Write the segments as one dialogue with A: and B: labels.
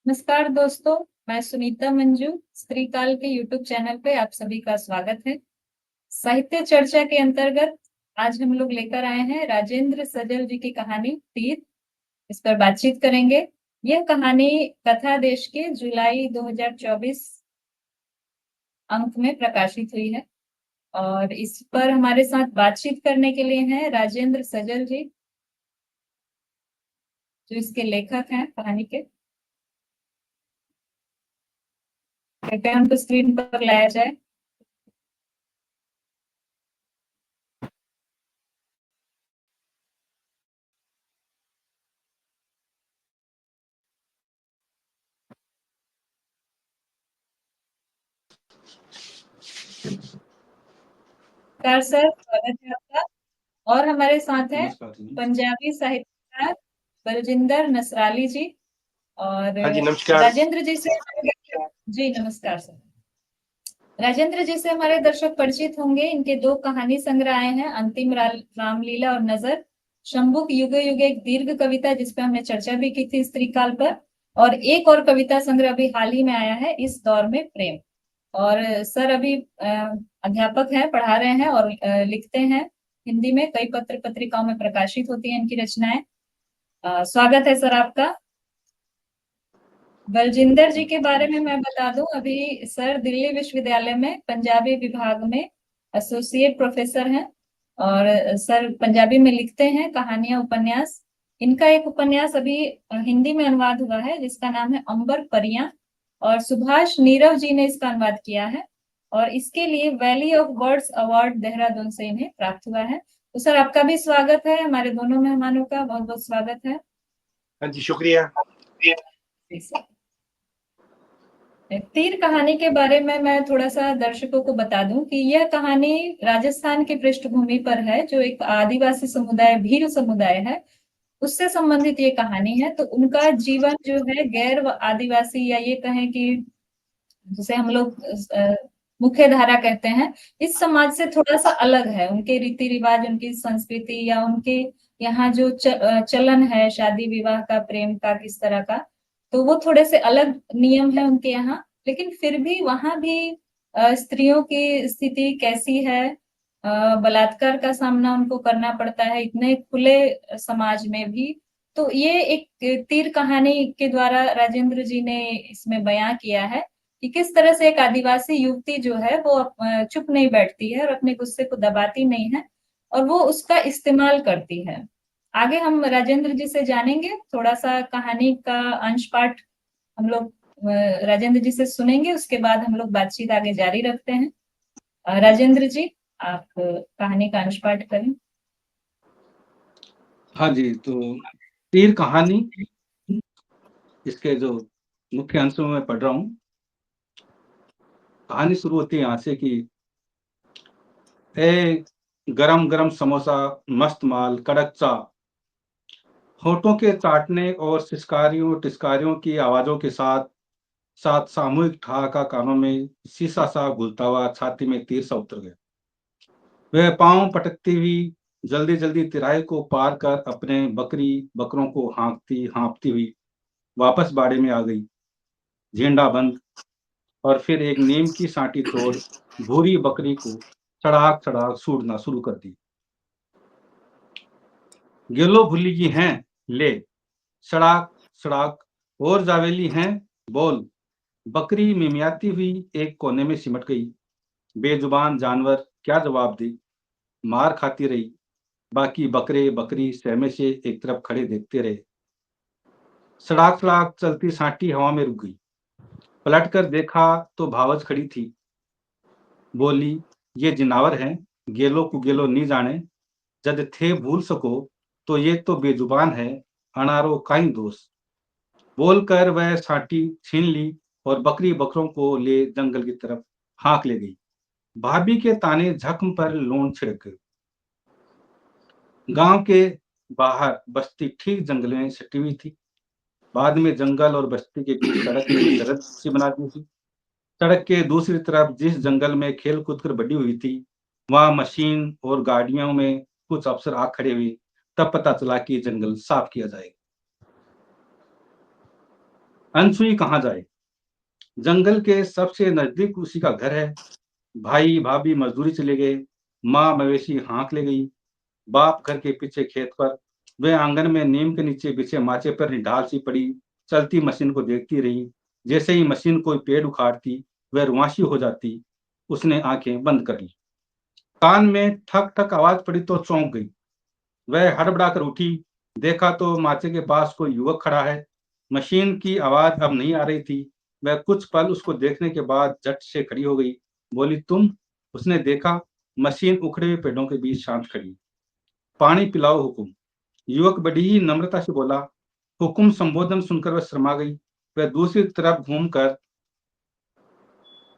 A: नमस्कार दोस्तों, मैं सुनीता मंजू स्त्रीकाल के यूट्यूब चैनल पे आप सभी का स्वागत है। साहित्य चर्चा के अंतर्गत आज हम लोग लेकर आए हैं राजेंद्र सजल जी की कहानी तीर। इस पर बातचीत करेंगे। यह कहानी कथा देश के जुलाई 2024 अंक में प्रकाशित हुई है और इस पर हमारे साथ बातचीत करने के लिए हैं राजेंद्र सजल जी, जो इसके लेखक हैं कहानी के। कृपया उनको स्क्रीन पर लाया जाए। नमस्कार सर, स्वागत है आपका। और हमारे साथ हैं
B: नमस्कार जी।
A: पंजाबी साहित्यकार बलजिंदर नसराली जी। और
B: हाँ जी, नमस्कार।
A: राजेंद्र जी से जी नमस्कार सर। राजेंद्र जी से हमारे दर्शक परिचित होंगे। इनके दो कहानी संग्रह आए हैं, अंतिम रामलीला और नजर, शंभुक युगे युगे एक दीर्घ कविता जिसपे हमने चर्चा भी की थी स्त्री काल पर, और एक और कविता संग्रह अभी हाल ही में आया है, इस दौर में प्रेम। और सर अभी अध्यापक हैं, पढ़ा रहे हैं और लिखते हैं हिंदी में, कई पत्र पत्रिकाओं में प्रकाशित होती हैं इनकी रचनाएं। स्वागत है सर आपका। बलजिंदर जी के बारे में मैं बता दूं, अभी सर दिल्ली विश्वविद्यालय में पंजाबी विभाग में एसोसिएट प्रोफेसर हैं और सर पंजाबी में लिखते हैं कहानियां, उपन्यास। इनका एक उपन्यास अभी हिंदी में अनुवाद हुआ है जिसका नाम है अंबर परियां, और सुभाष नीरव जी ने इसका अनुवाद किया है और इसके लिए valley of words award Dehradun से इन्हें प्राप्त हुआ है। तो सर आपका भी स्वागत है, हमारे दोनों मेहमानों का बहुत बहुत स्वागत है।
B: हाँ जी, शुक्रिया।
A: जी सर। तीर कहानी के बारे में मैं थोड़ा सा दर्शकों को बता दूं कि यह कहानी राजस्थान की पृष्ठभूमि पर है, जो एक आदिवासी समुदाय, भील समुदाय है, उससे संबंधित ये कहानी है। तो उनका जीवन जो है गैर आदिवासी, या ये कहें कि जिसे हम लोग मुख्य धारा कहते हैं, इस समाज से थोड़ा सा अलग है। उनके रीति रिवाज, उनकी संस्कृति, या उनके यहाँ जो चलन है शादी विवाह का, प्रेम का, किस तरह का, तो वो थोड़े से अलग नियम है उनके यहाँ। लेकिन फिर भी वहां भी स्त्रियों की स्थिति कैसी है, बलात्कार का सामना उनको करना पड़ता है इतने खुले समाज में भी। तो ये एक तीर कहानी के द्वारा राजेंद्र जी ने इसमें बयां किया है कि किस तरह से एक आदिवासी युवती जो है वो चुप नहीं बैठती है और अपने गुस्से को दबाती नहीं है, और वो उसका इस्तेमाल करती है। आगे हम राजेंद्र जी से जानेंगे, थोड़ा सा कहानी का अंश पाठ हम लोग राजेंद्र जी से सुनेंगे, उसके बाद हम लोग बातचीत आगे जारी रखते हैं। राजेंद्र जी, आप कहानी का अंश पाठ करें।
B: हाँ जी, तो तीर कहानी, इसके जो मुख्य अंशों में मैं पढ़ रहा हूँ। कहानी शुरू होती है यहाँ से कि ए गरम गरम समोसा, मस्त माल, कड़क चा। होठों के चाटने और सिसकारियों टिस्कारियों की आवाजों के साथ साथ सामूहिक ठहाका कानों में शीशा सा घुलता हुआ छाती में तीर सा उतर गया। वह पांव पटकती हुई जल्दी जल्दी तिराहे को पार कर अपने बकरी बकरों को हाँकती हुई वापस बाड़े में आ गई। झेंडा बंद। और फिर एक नीम की साटी तोड़ भूरी बकरी को चढ़ाक चढ़ाक सूड़ना शुरू कर दी। गेलो भुल्ली की हैं, ले सड़ाक सड़ाक, और जावेली हैं, बोल। बकरी मिमियाती हुई एक कोने में सिमट गई। बेजुबान जानवर क्या जवाब दे, मार खाती रही। बाकी बकरे बकरी सहमे से एक तरफ खड़े देखते रहे। सड़ाक सड़ाक चलती साटी हवा में रुक गई। पलट कर देखा तो भावज खड़ी थी। बोली, ये जिनावर हैं, गेलो कुगेलो नी जाने। जद थे भूल सको तो ये तो बेजुबान है, अनारो काई दोष। बोलकर वह साटी छीन ली और बकरी बकरों को ले जंगल की तरफ हाँक ले गई। भाभी के ताने जख्म पर लूण छिड़क गए। गांव के बाहर बस्ती ठीक जंगल में सटी हुई थी। बाद में जंगल और बस्ती के बीच सड़क ने सरहद सी बना दी थी। सड़क के दूसरी तरफ जिस जंगल में खेल कूद कर बड़ी हुई थी, वहां मशीन और गाड़ियों में कुछ अफसर आ खड़े हुए। तब पता चला कि जंगल साफ किया जाएगा। अनसुई कहाँ जाए? जंगल के सबसे नजदीक उसी का घर है। भाई भाभी मजदूरी चले गए, माँ मवेशी हाँक ले गई, बाप घर के पीछे खेत पर। वे आंगन में नीम के नीचे बिछे माचे पर निढाल सी पड़ी चलती मशीन को देखती रही। जैसे ही मशीन कोई पेड़ उखाड़ती, वह रुआंशी हो जाती। उसने आंखें बंद कर ली। कान में ठक ठक आवाज पड़ी तो चौंक गई। वह हड़बड़ाकर उठी, देखा तो माचे के पास कोई युवक खड़ा है। मशीन की आवाज अब नहीं आ रही थी। वह कुछ पल उसको देखने के बाद झट से खड़ी हो गई। बोली, तुम? उसने देखा, मशीन उखड़े हुए पेड़ों के बीच शांत खड़ी। पानी पिलाओ हुकुम। युवक बड़ी ही नम्रता से बोला। हुकुम संबोधन सुनकर वह शर्मा गई। वह दूसरी तरफ घूमकर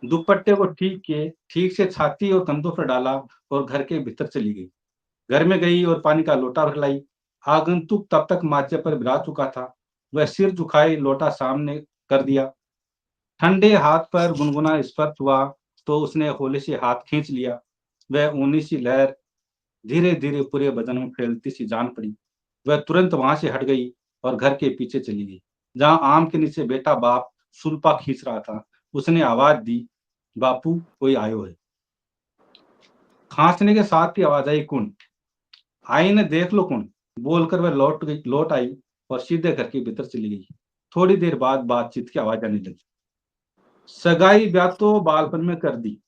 B: दुपट्टे को ठीक से छाती और कंधों पर डाला और घर के भीतर चली गई। घर में गई और पानी का लोटा भर लाई। आगंतुक तब तक माचे पर बिराज चुका था। वह सिर झुकाए लोटा सामने कर दिया। ठंडे हाथ पर गुनगुना स्पर्श हुआ तो उसने होले से हाथ खींच लिया। वह ऊनी सी लहर धीरे धीरे पूरे बदन में फैलती सी जान पड़ी। वह तुरंत वहां से हट गई और घर के पीछे चली गई, जहां आम के नीचे बेटा बाप सुल्पा खींच रहा था। उसने आवाज दी, बापू कोई आयो है। खांसने के साथ ही आवाज आई, कौन? आई ने देख लो कौन। बोलकर वह लौट आई और सीधे घर के भीतर चली गई। थोड़ी देर बाद बातचीत की आवाज आने लगी। सगाई ब्याह तो बालपन में कर दी,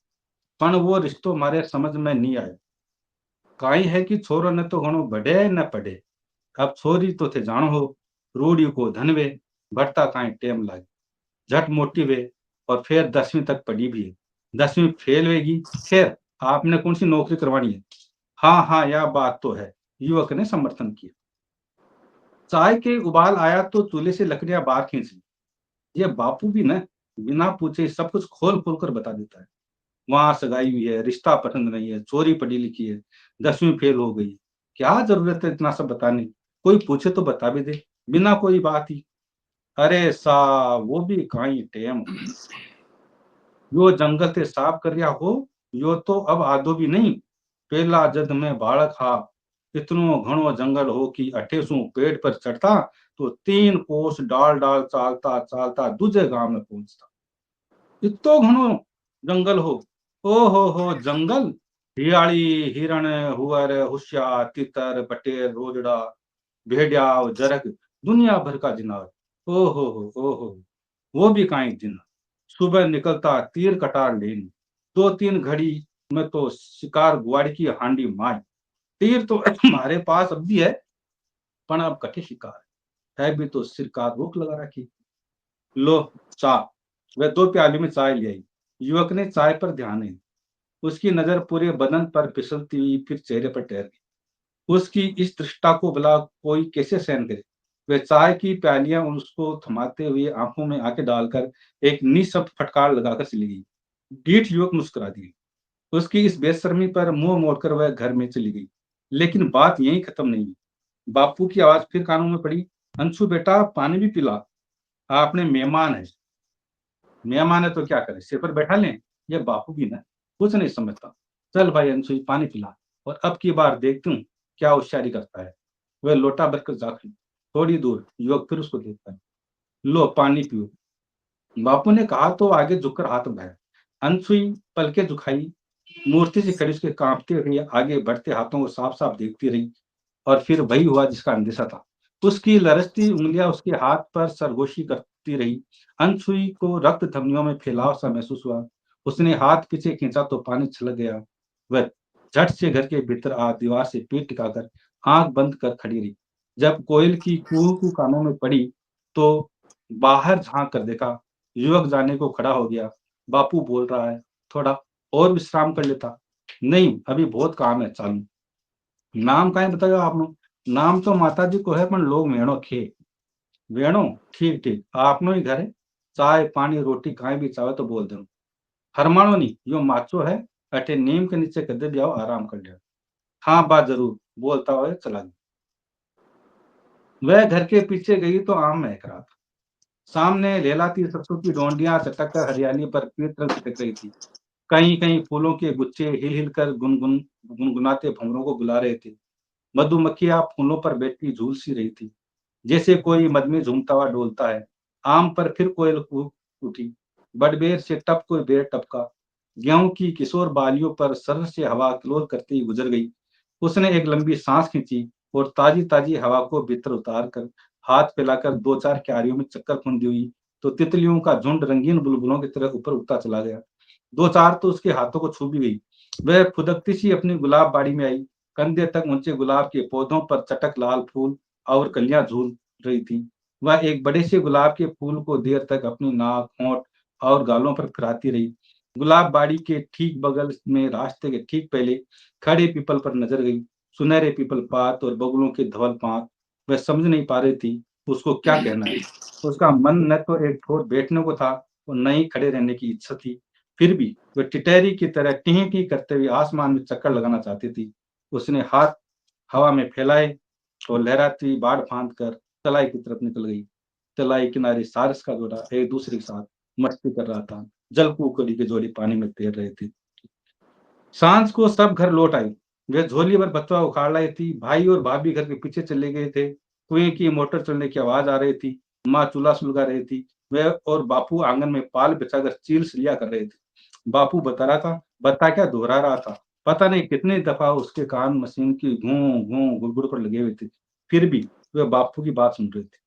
B: पण वो रिश्तो मारे समझ में नहीं आयो। काई है कि छोरो ने तो घणो बढ़े न पढ़े। अब छोरी तो थे जानो हो, रूढ़ी को धन वे, बढ़ता काई टेम लागे। झट मोटी वे और फिर 10वीं तक पढ़ी भी है। 10वीं फेल होगी। खैर, आपने कौन सी नौकरी करवानी है? हाँ हाँ, यह बात तो है, युवक ने समर्थन किया। चाय के उबाल आया तो चूल्हे से लकड़ियां बाहर खींच ली। ये बापू भी न बिना पूछे सब कुछ खोल खोल कर बता देता है। वहां सगाई हुई है, रिश्ता पसंद नहीं है, चोरी पढ़ी लिखी है, 10वीं फेल हो गई। क्या जरूरत है इतना सब बताने? कोई पूछे तो बता भी दे, बिना कोई बात ही। अरे सा, वो भी काई टेम हो। यो जंगल ते साफ कर रिया हो, यो तो अब आदो भी नहीं। पेला जद में बालक हा, इतनो घणो जंगल हो कि अठे सू पेड़ पर चढ़ता तो 3 कोस डाल डाल चालता चालता दूजे गांव में पहुंचता। इतो घणो जंगल हो। ओ हो जंगल। हियाली, हिरण, हुअर, हुस्या, तितर, बटेर, रोजड़ा, भेड़िया और जरग, दुनिया भर का जिनावर। ओ हो, वो भी कांई दिन। सुबह निकलता तीर कटार लेने, 2-3 घड़ी में तो शिकार गुआड़ी की हांडी मार। तीर तो हमारे पास अब भी है, पण अब कटे शिकार है भी तो सरकार रोक लगा रखी। लो चाय। वह 2 प्याली में चाय ले आई। युवक ने चाय पर ध्यान नहीं। उसकी नजर पूरे बदन पर फिसलती हुई फिर चेहरे पर ठहर गई। उसकी इस दृष्टा को भला कोई कैसे सहन करे? वह चाय की प्यालियां उसको थमाते हुए आंखों में आंखें डालकर एक निःशब्द फटकार लगाकर चली गई। ढीठ युवक मुस्कुरा दिया। उसकी इस बेशर्मी पर मुंह मोड़कर वह घर में चली गई। लेकिन बात यहीं खत्म नहीं हुई। बापू की आवाज फिर कानों में पड़ी, अंशु बेटा पानी भी पिला। आपने मेहमान है। मेहमान है तो क्या करे, सिर पर बैठा लें? ये बापू भी ना कुछ नहीं समझता। चल भाई अंशु पानी पिला, और अब की बार देखती हूँ क्या होशियारी करता है। वह लोटा भरकर जा खड़ी। थोड़ी दूर युवक फिर उसको देखता है। लो पानी पियो, बापू ने कहा तो आगे झुककर हाथ बढ़ाया। अनसुई पलके झुकाई, मूर्ति से खड़ी उसके कांपते हुए आगे बढ़ते हाथों को साफ साफ देखती रही। और फिर वही हुआ जिसका अंदेशा था। उसकी लरजती उंगलियां उसके हाथ पर सरगोशी करती रही। अनसुई को रक्त धमनियों में फैलाव सा महसूस हुआ। उसने हाथ पीछे खींचा तो पानी छलक गया। वह झट से घर के भीतर आ दीवार से पीठ टिकाकर आंख बंद कर खड़ी रही। जब कोयल की कूहू कू कानों में पड़ी तो बाहर झांक कर देखा, युवक जाने को खड़ा हो गया। बापू बोल रहा है, थोड़ा और विश्राम कर लेता। नहीं, अभी बहुत काम है, चालू। नाम काहे बतायो आपनो? नाम तो माताजी को है, पण लोग वेणो खे। वेणो? ठीक ठीक, आपनो ही घर है। चाय पानी रोटी काई भी चाहे तो बोल देनो। हरमाणो नी, यो माचो है। अठे नीम के नीचे कदे भी आओ, आराम कर लियो। हाँ बा जरूर, बोलता हुआ चला गया। वह घर के पीछे गई तो आम महक रहा था। सामने लहलाती सरसों की डोंडियां चटक कर हरियाली पर पीत रंग छिटक रही थी। कहीं कहीं फूलों के गुच्छे हिल हिल कर गुनगुनाते भंवरों को बुला रहे थे। मधुमक्खियां फूलों पर बैठी झूल सी रही थी, जैसे कोई मद में झूमता हुआ डोलता है। आम पर फिर कोयल कूक उठी, बड़बेर से टप कोई बेर टपका, गेहूं की किशोर बालियों पर सर से हवा किलोर करती हुई गुजर गई। उसने एक लंबी सांस खींची और ताजी ताजी हवा को भीतर उतार कर हाथ फैलाकर दो चार क्यारियों में चक्कर खूंदी हुई तो तितलियों का झुंड रंगीन बुलबुलों की तरह ऊपर उठता चला गया। दो चार तो उसके हाथों को छू भी गई। वह फुदकती सी अपनी गुलाब बाड़ी में आई। कंधे तक ऊंचे गुलाब के पौधों पर चटक लाल फूल और कलियां झूल रही थी। वह एक बड़े से गुलाब के फूल को देर तक अपनी नाक, होंठ और गालों पर फिराती रही। गुलाब बाड़ी के ठीक बगल में रास्ते के ठीक पहले खड़े पीपल पर नजर गई। सुनहरे पीपल पात और बगुलों के धवल पात। वह समझ नहीं पा रही थी उसको क्या कहना है। उसका मन न तो एक ठोर बैठने को था और न ही खड़े रहने की इच्छा थी। फिर भी वह टिटहरी की तरह टीं टीं करते हुए आसमान में चक्कर लगाना चाहती थी। उसने हाथ हवा में फैलाए और लहराती हुई बाढ़ फांद कर तलाई की तरफ निकल गई। तलाई किनारे सारस का जोड़ा एक दूसरे के साथ मस्ती कर रहा था। जल कुकड़ी के जोड़ी पानी में तैर रहे थे। सांझ को सब घर लौट आई। वे झोली भर बथुआ उखाड़ लाई थी। भाई और भाभी घर के पीछे चले गए थे। कुएं की मोटर चलने की आवाज आ रही थी। माँ चूल्हा सुलगा रही थी। वह और बापू आंगन में पाल बिछाकर चील सिलिया कर रहे थे। बापू बता रहा था, बता क्या दोहरा रहा था। पता नहीं कितनी दफा उसके कान मशीन की घूं घूं गुड़गुड़ पर लगे हुए थे। फिर भी वह बापू की बात सुन रहे थे।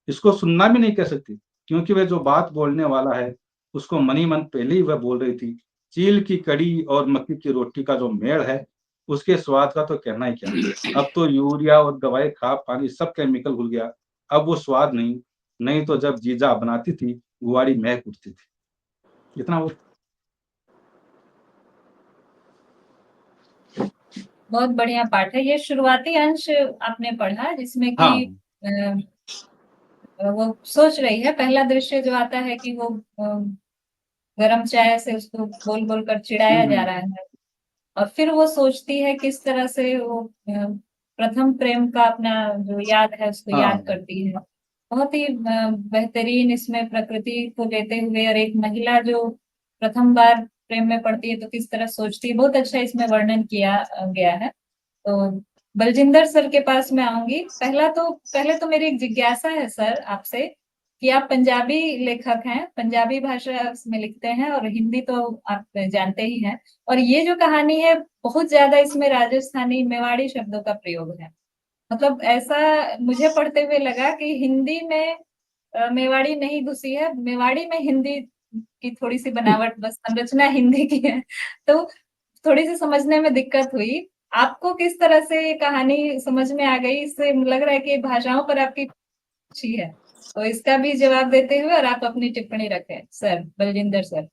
B: इसको सुनना भी नहीं कह सकती, क्योंकि वह जो बात बोलने वाला है उसको मनी मन पहले ही वह बोल रही थी। चील की कड़ी और मक्की की रोटी का जो मेल है, उसके स्वाद का तो कहना ही क्या। अब तो यूरिया और दवाई, खाद पानी सब केमिकल घुल गया। अब वो स्वाद नहीं। नहीं तो जब जीजा बनाती थी गुआड़ी महक उठती थी। इतना वो
A: बहुत बढ़िया पाठ है। ये शुरुआती अंश आपने पढ़ा जिसमें कि
B: हाँ।
A: अ, वो सोच रही है। पहला दृश्य जो आता है कि वो गरम चाय से उसको बोल बोल कर चिढ़ाया जा
B: हम्म।
A: रहा है, और फिर वो सोचती है किस तरह से वो प्रथम प्रेम का अपना जो याद है उसको याद
B: हाँ।
A: करती है। बहुत ही बेहतरीन इसमें प्रकृति को लेते हुए, और एक महिला जो प्रथम बार प्रेम में पड़ती है तो किस तरह सोचती है, बहुत अच्छा इसमें वर्णन किया गया है। तो बलजिंदर सर के पास मैं आऊंगी। पहले तो मेरी एक जिज्ञासा है सर आपसे, कि आप पंजाबी लेखक हैं, पंजाबी भाषा में लिखते हैं, और हिंदी तो आप जानते ही हैं। और ये जो कहानी है, बहुत ज्यादा इसमें राजस्थानी मेवाड़ी शब्दों का प्रयोग है। मतलब ऐसा मुझे पढ़ते हुए लगा कि हिंदी में मेवाड़ी नहीं घुसी है, मेवाड़ी में हिंदी की थोड़ी सी बनावट, बस संरचना हिंदी की है। तो थोड़ी सी समझने में दिक्कत हुई। आपको किस तरह से ये कहानी समझ में आ गई? इससे लग रहा है कि भाषाओं पर आपकी अच्छी है। तो इसका भी जवाब देते हुए और आप अपनी टिप्पणी रखें सर, बलजिंदर सर।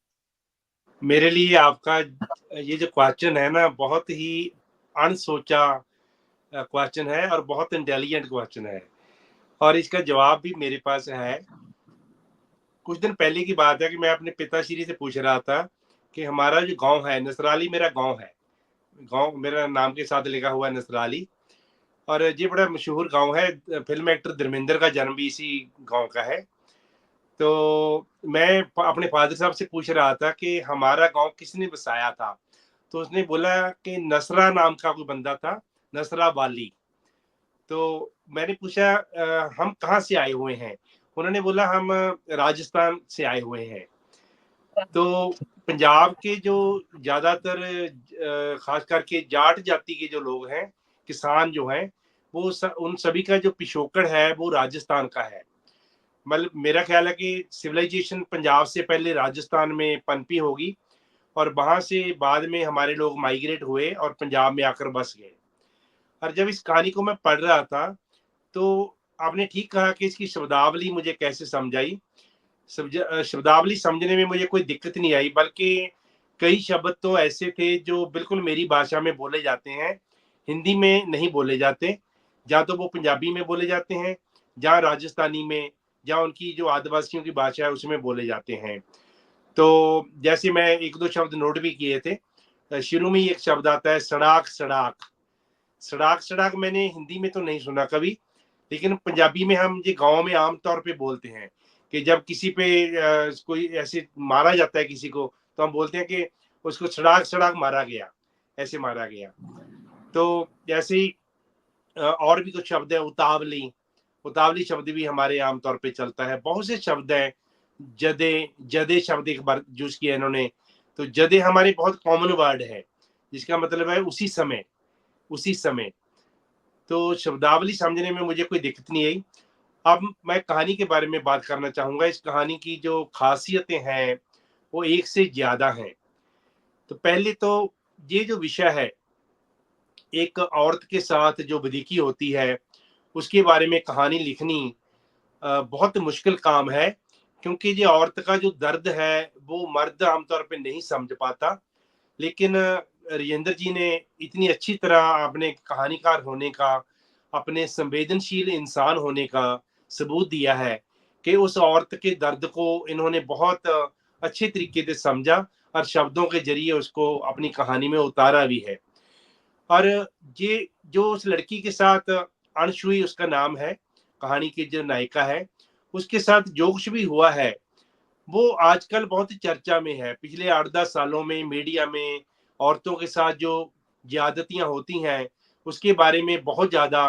C: मेरे लिए आपका ये जो क्वेश्चन है ना, बहुत ही अनसोचा क्वेश्चन है और बहुत इंटेलिजेंट क्वेश्चन है, और इसका जवाब भी मेरे पास है। कुछ दिन पहले की बात है कि मैं अपने पिताश्री से पूछ रहा था कि हमारा जो गांव है, नसराली मेरा गांव है, गांव मेरा नाम के साथ लिखा हुआ है नसराली, और ये बड़ा मशहूर गांव है। फिल्म एक्टर धर्मेंद्र का जन्म भी इसी गांव का है। तो मैं अपने फादर साहब से पूछ रहा था कि हमारा गांव किसने बसाया था। तो उसने बोला कि नसरा नाम का कोई बंदा था, नसरा वाली। तो मैंने पूछा हम कहाँ से आए हुए हैं। उन्होंने बोला हम राजस्थान से आए हुए हैं। तो पंजाब के जो ज्यादातर खास करके जाट जाति के जो लोग हैं, किसान जो हैं, वो उन सभी का जो पिछोकड़ है वो राजस्थान का है। मतलब मेरा ख्याल है कि सिविलाइजेशन पंजाब से पहले राजस्थान में पनपी होगी, और वहां से बाद में हमारे लोग माइग्रेट हुए और पंजाब में आकर बस गए। और जब इस कहानी को मैं पढ़ रहा था, तो आपने ठीक कहा कि इसकी शब्दावली मुझे कैसे समझ आई। शब्दावली समझने में मुझे कोई दिक्कत नहीं आई, बल्कि कई शब्द तो ऐसे थे जो बिल्कुल मेरी भाषा में बोले जाते हैं, हिंदी में नहीं बोले जाते। या तो वो पंजाबी में बोले जाते हैं, जहाँ राजस्थानी में, जहाँ उनकी जो आदिवासियों की भाषा है उसमें बोले जाते हैं। तो जैसे मैं एक दो शब्द नोट भी किए थे। शुरू में ही एक शब्द आता है सड़ाक सड़ाक। सड़ाक सड़ाक मैंने हिंदी में तो नहीं सुना कभी, लेकिन पंजाबी में हम ये गाँव में आमतौर पे बोलते हैं कि जब किसी पे कोई ऐसे मारा जाता है किसी को, तो हम बोलते हैं कि उसको सड़ाक सड़ाक मारा गया, ऐसे मारा गया। तो जैसे ही और भी कुछ शब्द है, उतावली। उतावली शब्द भी हमारे आमतौर पे चलता है। बहुत से शब्द हैं, जदे जदे शब्द एक बार यूज किया इन्होंने, तो जदे हमारे बहुत कॉमन वर्ड है जिसका मतलब है उसी समय, उसी समय। तो शब्दावली समझने में मुझे कोई दिक्कत नहीं आई। अब मैं कहानी के बारे में बात करना चाहूंगा। इस कहानी की जो खासियतें हैं वो एक से ज्यादा हैं। तो पहले तो ये जो विषय है, एक औरत के साथ जो बदीकी होती है उसके बारे में कहानी लिखनी बहुत मुश्किल काम है, क्योंकि ये औरत का जो दर्द है वो मर्द आमतौर पे नहीं समझ पाता। लेकिन राजेंद्र जी ने इतनी अच्छी तरह अपने कहानीकार होने का, अपने संवेदनशील इंसान होने का सबूत दिया है कि उस औरत के दर्द को इन्होंने बहुत अच्छे तरीके से समझा और शब्दों के जरिए उसको अपनी कहानी में उतारा भी है। और ये जो उस लड़की के साथ अनशुई उसका नाम है, कहानी की जो नायिका है, उसके साथ जो कुछ भी हुआ है वो आजकल बहुत ही चर्चा में है। पिछले 8-10 सालों में मीडिया में औरतों के साथ जो ज्यादतियां होती हैं उसके बारे में बहुत ज्यादा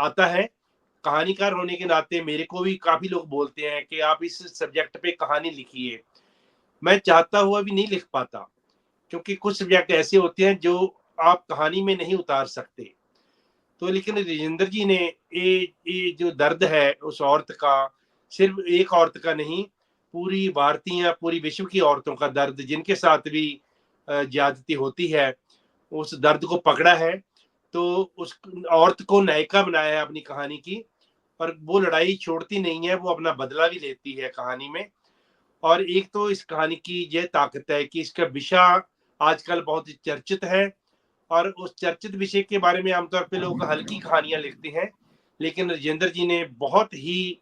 C: आता है। कहानीकार होने के नाते मेरे को भी काफी लोग बोलते हैं कि आप इस सब्जेक्ट पे कहानी लिखिए। मैं चाहता हुआ भी नहीं लिख पाता, क्योंकि कुछ सब्जेक्ट ऐसे होते हैं जो आप कहानी में नहीं उतार सकते। तो लेकिन राजेंद्र जी ने ये जो दर्द है उस औरत का, सिर्फ एक औरत का नहीं, पूरी भारतीय, पूरी विश्व की औरतों का दर्द जिनके साथ भी ज्यादती होती है, उस दर्द को पकड़ा है। तो उस औरत को नायिका बनाया है अपनी कहानी की, और वो लड़ाई छोड़ती नहीं है, वो अपना बदला भी लेती है कहानी में। और एक तो इस कहानी की यह ताकत है कि इसका विषय आजकल बहुत ही चर्चित है, और उस चर्चित विषय के बारे में आमतौर पे लोग हल्की कहानियां लिखते हैं, लेकिन राजेंद्र जी ने बहुत ही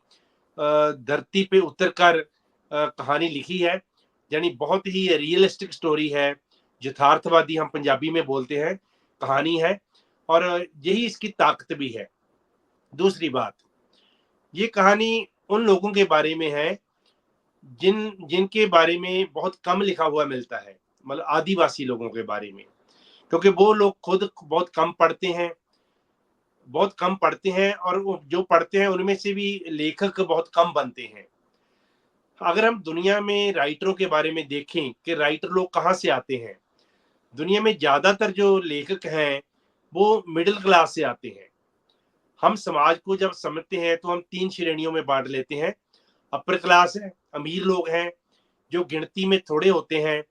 C: धरती पे उतरकर कहानी लिखी है। यानी बहुत ही रियलिस्टिक स्टोरी है, यथार्थवादी हम पंजाबी में बोलते हैं, कहानी है, और यही इसकी ताकत भी है। दूसरी बात, ये कहानी उन लोगों के बारे में है जिनके बारे में बहुत कम लिखा हुआ मिलता है, मतलब आदिवासी लोगों के बारे में, क्योंकि वो लोग खुद बहुत कम पढ़ते हैं, बहुत कम पढ़ते हैं, और जो पढ़ते हैं उनमें से भी लेखक बहुत कम बनते हैं। अगर हम दुनिया में राइटरों के बारे में देखें कि राइटर लोग कहाँ से आते हैं, दुनिया में ज्यादातर जो लेखक हैं वो मिडिल क्लास से आते हैं। हम समाज को जब समझते हैं तो हम 3 श्रेणियों में बांट लेते हैं। अपर क्लास है, अमीर लोग हैं जो गिनती में थोड़े होते हैं,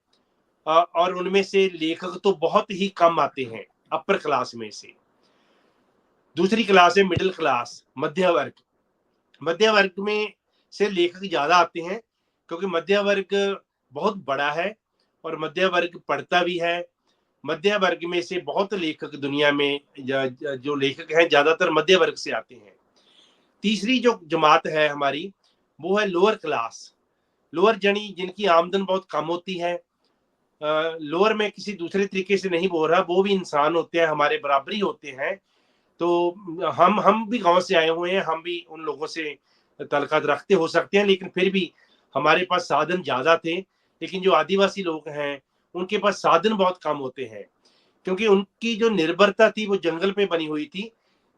C: और उनमें से लेखक तो बहुत ही कम आते हैं अपर क्लास में से। दूसरी क्लास है मिडिल क्लास, मध्य वर्ग। मध्य वर्ग में से लेखक ज्यादा आते हैं, क्योंकि मध्य वर्ग बहुत बड़ा है और मध्य वर्ग पढ़ता भी है। मध्य वर्ग में से बहुत लेखक दुनिया में जो लेखक हैं ज्यादातर मध्य वर्ग से आते हैं। तीसरी जो जमात है हमारी, वो है लोअर क्लास। लोअर यानी जिनकी आमदन बहुत कम होती है। लोअर में किसी दूसरे तरीके से नहीं बोल रहा, वो भी इंसान होते हैं, हमारे बराबरी होते हैं। तो हम भी गांव से आए हुए हैं, हम भी उन लोगों से तल्लुकात रखते हो सकते हैं, लेकिन फिर भी हमारे पास साधन ज्यादा थे। लेकिन जो आदिवासी लोग हैं उनके पास साधन बहुत कम होते हैं, क्योंकि उनकी जो निर्भरता थी वो जंगल पे बनी हुई थी।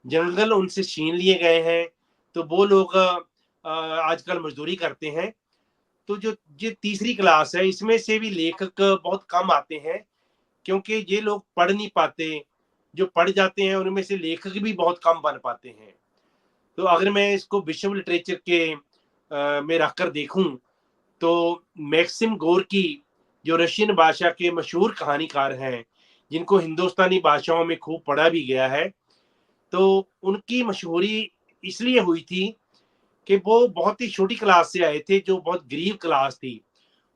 C: जंगल उनसे छीन लिए गए हैं, तो वो लोग आजकल मजदूरी करते हैं। तो जो ये तीसरी क्लास है, इसमें से भी लेखक बहुत कम आते हैं, क्योंकि ये लोग पढ़ नहीं पाते। जो पढ़ जाते हैं उनमें से लेखक भी बहुत कम बन पाते हैं। तो अगर मैं इसको विश्व लिटरेचर के में रखकर देखूं, तो मैक्सिम गोर्की जो रशियन भाषा के मशहूर कहानीकार हैं, जिनको हिंदुस्तानी भाषाओं में खूब पढ़ा भी गया है, तो उनकी मशहूरी इसलिए हुई थी कि वो बहुत ही छोटी क्लास से आए थे, जो बहुत गरीब क्लास थी।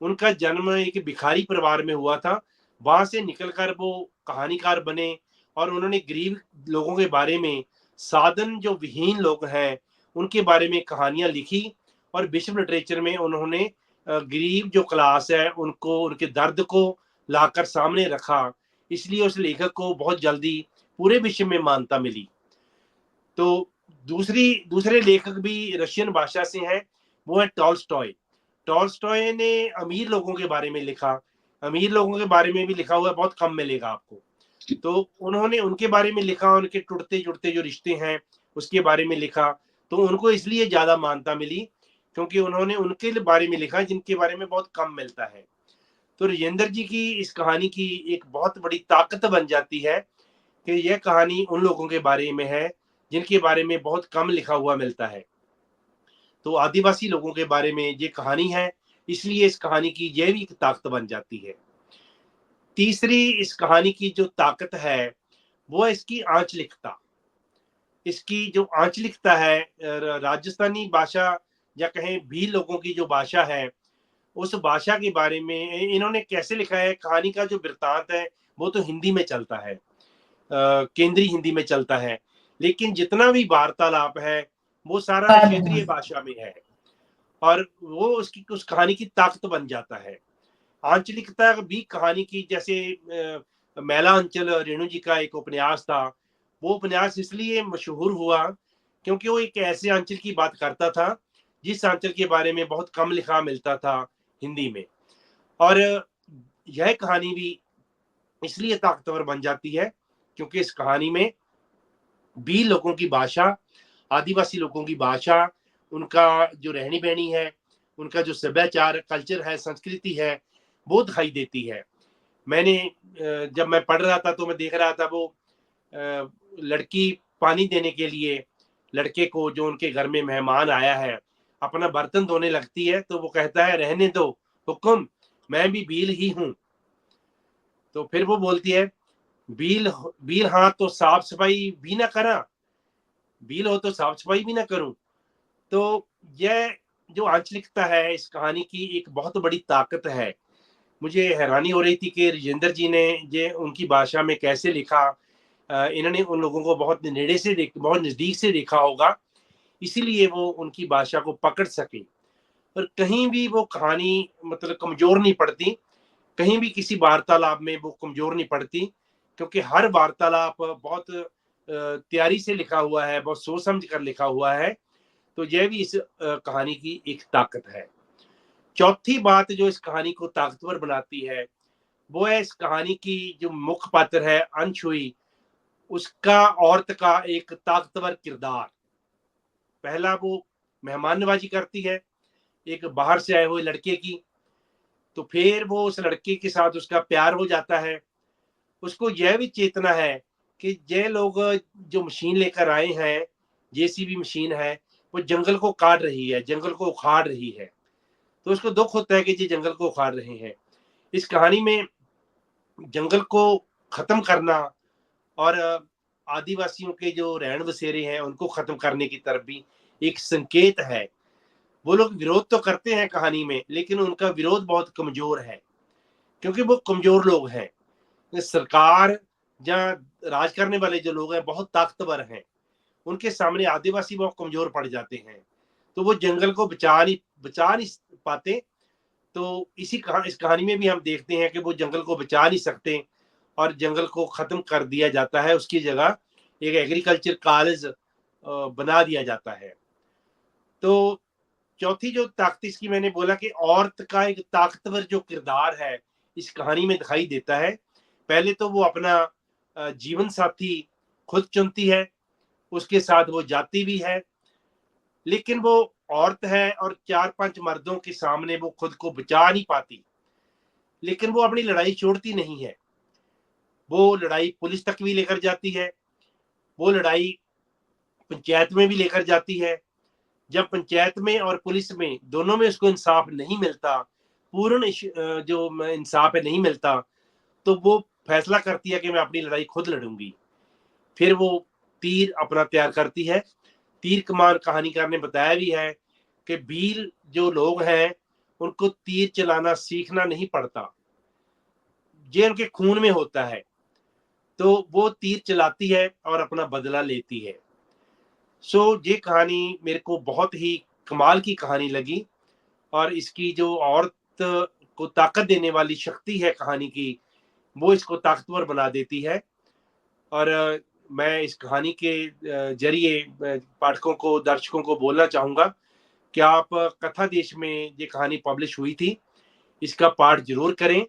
C: उनका जन्म एक भिखारी परिवार में हुआ था, वहां से निकलकर वो कहानीकार बने, और उन्होंने गरीब लोगों के बारे में, साधन जो विहीन लोग हैं उनके बारे में कहानियां लिखी, और विश्व लिटरेचर में उन्होंने गरीब जो क्लास है उनको, उनके दर्द को लाकर सामने रखा। इसलिए उस लेखक को बहुत जल्दी पूरे विश्व में मान्यता मिली। तो दूसरे लेखक भी रशियन भाषा से हैं, वो है टॉल्स्टॉय। टॉल्स्टॉय ने अमीर लोगों के बारे में लिखा, अमीर लोगों के बारे में भी लिखा हुआ बहुत कम मिलेगा आपको। तो उन्होंने उनके बारे में लिखा, उनके टूटते जुड़ते जो रिश्ते हैं उसके बारे में लिखा, तो उनको इसलिए ज़्यादा मान्यता मिली क्योंकि उन्होंने उनके बारे में लिखा जिनके बारे में बहुत कम मिलता है। तो राजेंद्र जी की इस कहानी की एक बहुत बड़ी ताकत बन जाती है कि यह कहानी उन लोगों के बारे में है जिनके बारे में बहुत कम लिखा हुआ मिलता है। तो आदिवासी लोगों के बारे में ये कहानी है, इसलिए इस कहानी की यह भी एक ताकत बन जाती है। तीसरी इस कहानी की जो ताकत है वो है इसकी आंचलिकता। इसकी जो आंचलिकता है, राजस्थानी भाषा या कहें भील लोगों की जो भाषा है, उस भाषा के बारे में इन्होंने कैसे लिखा है। कहानी का जो वृत्तांत है वो तो हिंदी में चलता है, केंद्रीय हिंदी में चलता है, लेकिन जितना भी वार्तालाप है वो सारा क्षेत्रीय भाषा में है और वो उसकी उस कहानी की ताकत बन जाता है। आंचलिकता भी कहानी की, जैसे मैला अंचल रेणु जी का एक उपन्यास था, वो उपन्यास इसलिए मशहूर हुआ क्योंकि वो एक ऐसे अंचल की बात करता था जिस अंचल के बारे में बहुत कम लिखा मिलता था हिंदी में। और यह कहानी भी इसलिए ताकतवर बन जाती है क्योंकि इस कहानी में भी लोगों की भाषा, आदिवासी लोगों की भाषा, उनका जो रहनी बहनी है, उनका जो सभ्याचार कल्चर है, संस्कृति है, वो दिखाई देती है। मैंने जब मैं पढ़ रहा था तो मैं देख रहा था वो लड़की पानी देने के लिए लड़के को, जो उनके घर में मेहमान आया है, अपना बर्तन धोने लगती है तो वो कहता है रहने दो हुक्म, मैं भी भील ही हूं। तो फिर वो बोलती है भील भील हाँ तो साफ सफाई भी ना करा, भील हो तो साफ सफाई भी ना करूं। तो यह जो आंचलिकता है इस कहानी की एक बहुत बड़ी ताकत है। मुझे हैरानी हो रही थी कि राजेंद्र जी ने ये उनकी भाषा में कैसे लिखा। इन्होंने उन लोगों को बहुत नेड़े से बहुत नजदीक से देखा होगा, इसीलिए वो उनकी भाषा को पकड़ सके। और कहीं भी वो कहानी मतलब कमजोर नहीं पड़ती, कहीं भी किसी वार्तालाप में वो कमजोर नहीं पड़ती, क्योंकि हर वार्तालाप बहुत तैयारी से लिखा हुआ है, बहुत सोच समझ कर लिखा हुआ है। तो यह भी इस कहानी की एक ताकत है। चौथी बात जो इस कहानी को ताकतवर बनाती है वो है इस कहानी की जो मुख्य पात्र है अनछुई, उसका औरत का एक ताकतवर किरदार। पहला वो मेहमान नवाजी करती है एक बाहर से आए हुए लड़के की, तो फिर वो उस लड़के के साथ उसका प्यार हो जाता है। उसको यह भी चेतना है कि ये लोग जो मशीन लेकर आए हैं, जेसीबी मशीन है, वो जंगल को काट रही है, जंगल को उखाड़ रही है। तो उसको दुख होता है कि ये जंगल को उखाड़ रहे हैं। इस कहानी में जंगल को खत्म करना और आदिवासियों के जो रहन बसेरे हैं उनको खत्म करने की तरफ भी एक संकेत है। वो लोग विरोध तो करते हैं कहानी में, लेकिन उनका विरोध बहुत कमजोर है क्योंकि वो कमजोर लोग हैं। सरकार या राज करने वाले जो लोग हैं बहुत ताकतवर हैं, उनके सामने आदिवासी बहुत कमजोर पड़ जाते हैं, तो वो जंगल को बचा नहीं पाते। तो इस कहानी में भी हम देखते हैं कि वो जंगल को बचा नहीं सकते और जंगल को खत्म कर दिया जाता है, उसकी जगह एक एग्रीकल्चर कॉलेज बना दिया जाता है। तो चौथी जो ताकत इसकी मैंने बोला कि औरत का एक ताकतवर जो किरदार है इस कहानी में दिखाई देता है। पहले तो वो अपना जीवन साथी खुद चुनती है, उसके साथ वो जाती भी है, लेकिन वो औरत है और 4-5 मर्दों के सामने वो खुद को बचा नहीं पाती, लेकिन वो अपनी लड़ाई छोड़ती नहीं है। वो लड़ाई पुलिस तक भी लेकर जाती है, वो लड़ाई पंचायत में भी लेकर जाती है। जब पंचायत में और पुलिस में दोनों में उसको इंसाफ नहीं मिलता, पूर्ण जो इंसाफ है नहीं मिलता, तो वो फैसला करती है कि मैं अपनी लड़ाई खुद लड़ूंगी। फिर वो तीर अपना तैयार करती है। तीर कमान कहानीकार ने बताया भी है कि भील जो लोग हैं उनको तीर चलाना सीखना नहीं पड़ता, ये उनके खून में होता है। तो वो तीर चलाती है और अपना बदला लेती है। ये कहानी मेरे को बहुत ही कमाल की कहानी लगी और इसकी जो औरत को ताकत देने वाली शक्ति है कहानी की, वो इसको ताकतवर बना देती है। और मैं इस कहानी के जरिए पाठकों को, दर्शकों को बोलना चाहूंगा कि आप कथा देश में ये कहानी पब्लिश हुई थी, इसका पाठ जरूर करें।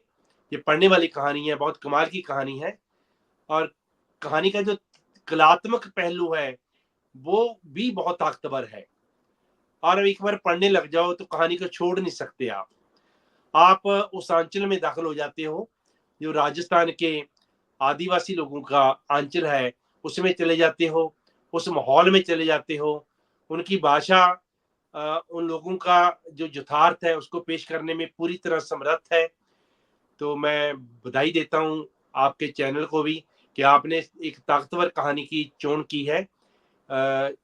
C: ये पढ़ने वाली कहानी है, बहुत कमाल की कहानी है। और कहानी का जो कलात्मक पहलू है वो भी बहुत ताकतवर है। और एक बार पढ़ने लग जाओ तो कहानी को छोड़ नहीं सकते आप उस अंचल में दाखिल हो जाते हो जो राजस्थान के आदिवासी लोगों का अंचल है, उसमें चले जाते हो, उस माहौल में चले जाते हो, उनकी भाषा उन लोगों का जो यथार्थ है उसको पेश करने में पूरी तरह समर्थ है। तो मैं बधाई देता हूँ आपके चैनल को भी कि आपने एक ताकतवर कहानी की चोन की है।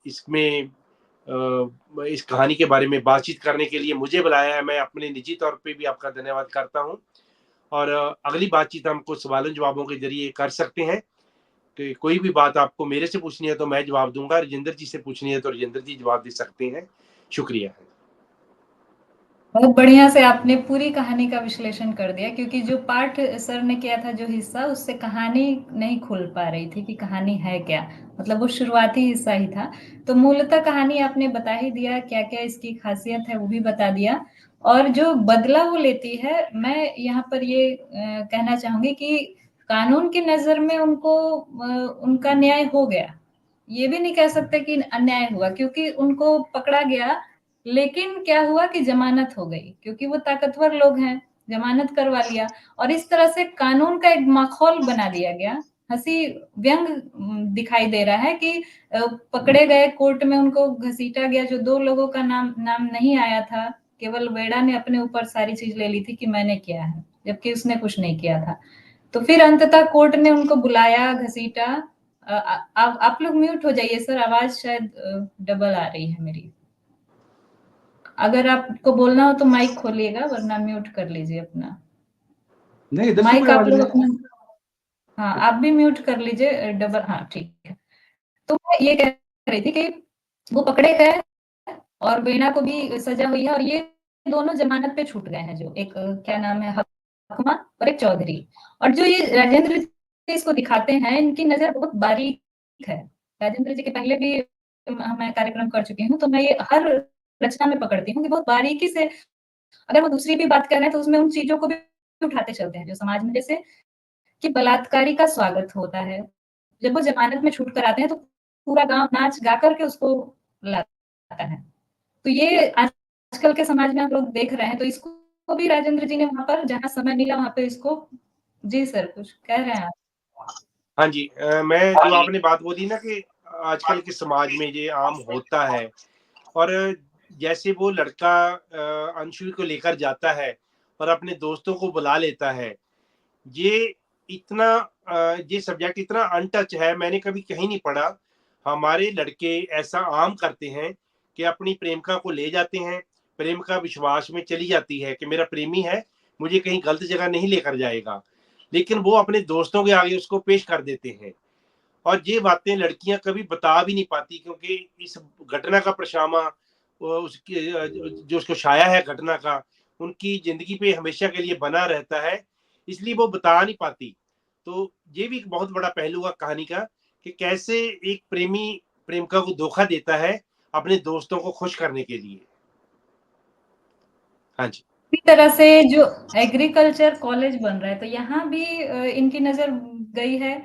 C: इसमें इस कहानी के बारे में बातचीत करने के लिए मुझे बुलाया है। मैं अपने निजी तौर पे भी आपका धन्यवाद करता हूँ। और अगली बातचीत हम कुछ सवालों जवाबों के जरिए कर सकते हैं कि कोई भी बात आपको मेरे से पूछनी है तो मैं जवाब दूंगा, राजेंद्र जी से पूछनी है तो राजेंद्र जी जवाब दे सकते हैं। शुक्रिया।
A: बहुत बढ़िया से आपने पूरी कहानी का विश्लेषण कर दिया, क्योंकि जो पाठ सर ने किया था, जो हिस्सा, उससे कहानी नहीं खुल पा रही थी कि कहानी है क्या। मतलब वो शुरुआती हिस्सा ही था। तो मूलतः कहानी आपने बता ही दिया, क्या क्या इसकी खासियत है वो भी बता दिया। और जो बदला वो लेती है, मैं यहाँ पर ये कहना चाहूंगी कि कानून की नजर में उनको उनका न्याय हो गया। ये भी नहीं कह सकते कि अन्याय हुआ, क्योंकि उनको पकड़ा गया, लेकिन क्या हुआ कि जमानत हो गई, क्योंकि वो ताकतवर लोग हैं, जमानत करवा लिया। और इस तरह से कानून का एक माहौल बना दिया गया। हंसी व्यंग दिखाई दे रहा है कि पकड़े गए, कोर्ट में उनको घसीटा गया, जो दो लोगों का नाम नाम नहीं आया था, केवल वेड़ा ने अपने ऊपर सारी चीज ले ली थी कि मैंने किया है, जबकि उसने कुछ नहीं किया था। तो फिर अंततः कोर्ट ने उनको बुलाया, घसीटा। आप लोग म्यूट हो जाइए सर, आवाज शायद डबल आ रही है मेरी। अगर आपको बोलना हो तो माइक खोलिएगा, वरना म्यूट कर लीजिए अपना
B: नहीं, इधर से
A: माइक।
B: कोई
A: आप
B: आवाज
A: लोग
B: नहीं।
A: अपना, हाँ आप भी म्यूट कर लीजिए डबल। हाँ ठीक है। तो मैं ये कह रही थी कि वो पकड़े गए और वीणा को भी सजा हुई है, और ये दोनों जमानत पे छूट गए हैं, जो एक क्या नाम है, हकमा और एक चौधरी। और जो ये राजेंद्र जी इसको दिखाते हैं, इनकी नजर बहुत बारीक है। राजेंद्र जी के पहले भी मैं कार्यक्रम कर चुकी हूँ, तो मैं ये हर रचना में पकड़ती हूँ कि बहुत बारीकी से, अगर वो दूसरी भी बात कर रहे हैं तो उसमें उन चीजों को भी उठाते चलते हैं जो समाज में, जैसे कि बलात्कारी का स्वागत होता है, जब वो जमानत में छूट कर आते हैं तो पूरा गांव नाच गा करके उसको लाता है। तो ये आजकल के समाज में हम लोग देख रहे हैं, तो इसको भी राजेंद्र जी ने वहां पर जहां समय मिला वहां पे इसको। जी सर, कुछ कह रहे हैं आप?
C: हाँ जी, मैं जो आपने बात बोली ना कि आजकल के समाज में ये आम होता है। और जैसे वो लड़का अंशु को लेकर जाता है और अपने दोस्तों को बुला लेता है, ये इतना ये सब्जेक्ट इतना अनटच है, मैंने कभी कहीं नहीं पढ़ा। हमारे लड़के ऐसा आम करते हैं कि अपनी प्रेमिका को ले जाते हैं, प्रेमिका विश्वास में चली जाती है कि मेरा प्रेमी है, मुझे कहीं गलत जगह नहीं लेकर जाएगा, लेकिन वो अपने दोस्तों के आगे उसको पेश कर देते हैं। और ये बातें लड़कियां कभी बता भी नहीं पाती, क्योंकि इस घटना का प्रशामा उसकी जो उसको छाया है घटना का, उनकी जिंदगी पे हमेशा के लिए बना रहता है, इसलिए वो बता नहीं पाती। तो ये भी एक बहुत बड़ा पहलू है कहानी का कि कैसे एक प्रेमी प्रेमिका को धोखा देता है अपने दोस्तों को खुश करने के लिए। हाँ जी।
A: इसी तरह से जो एग्रीकल्चर कॉलेज बन रहा है, तो यहाँ भी इनकी नजर गई है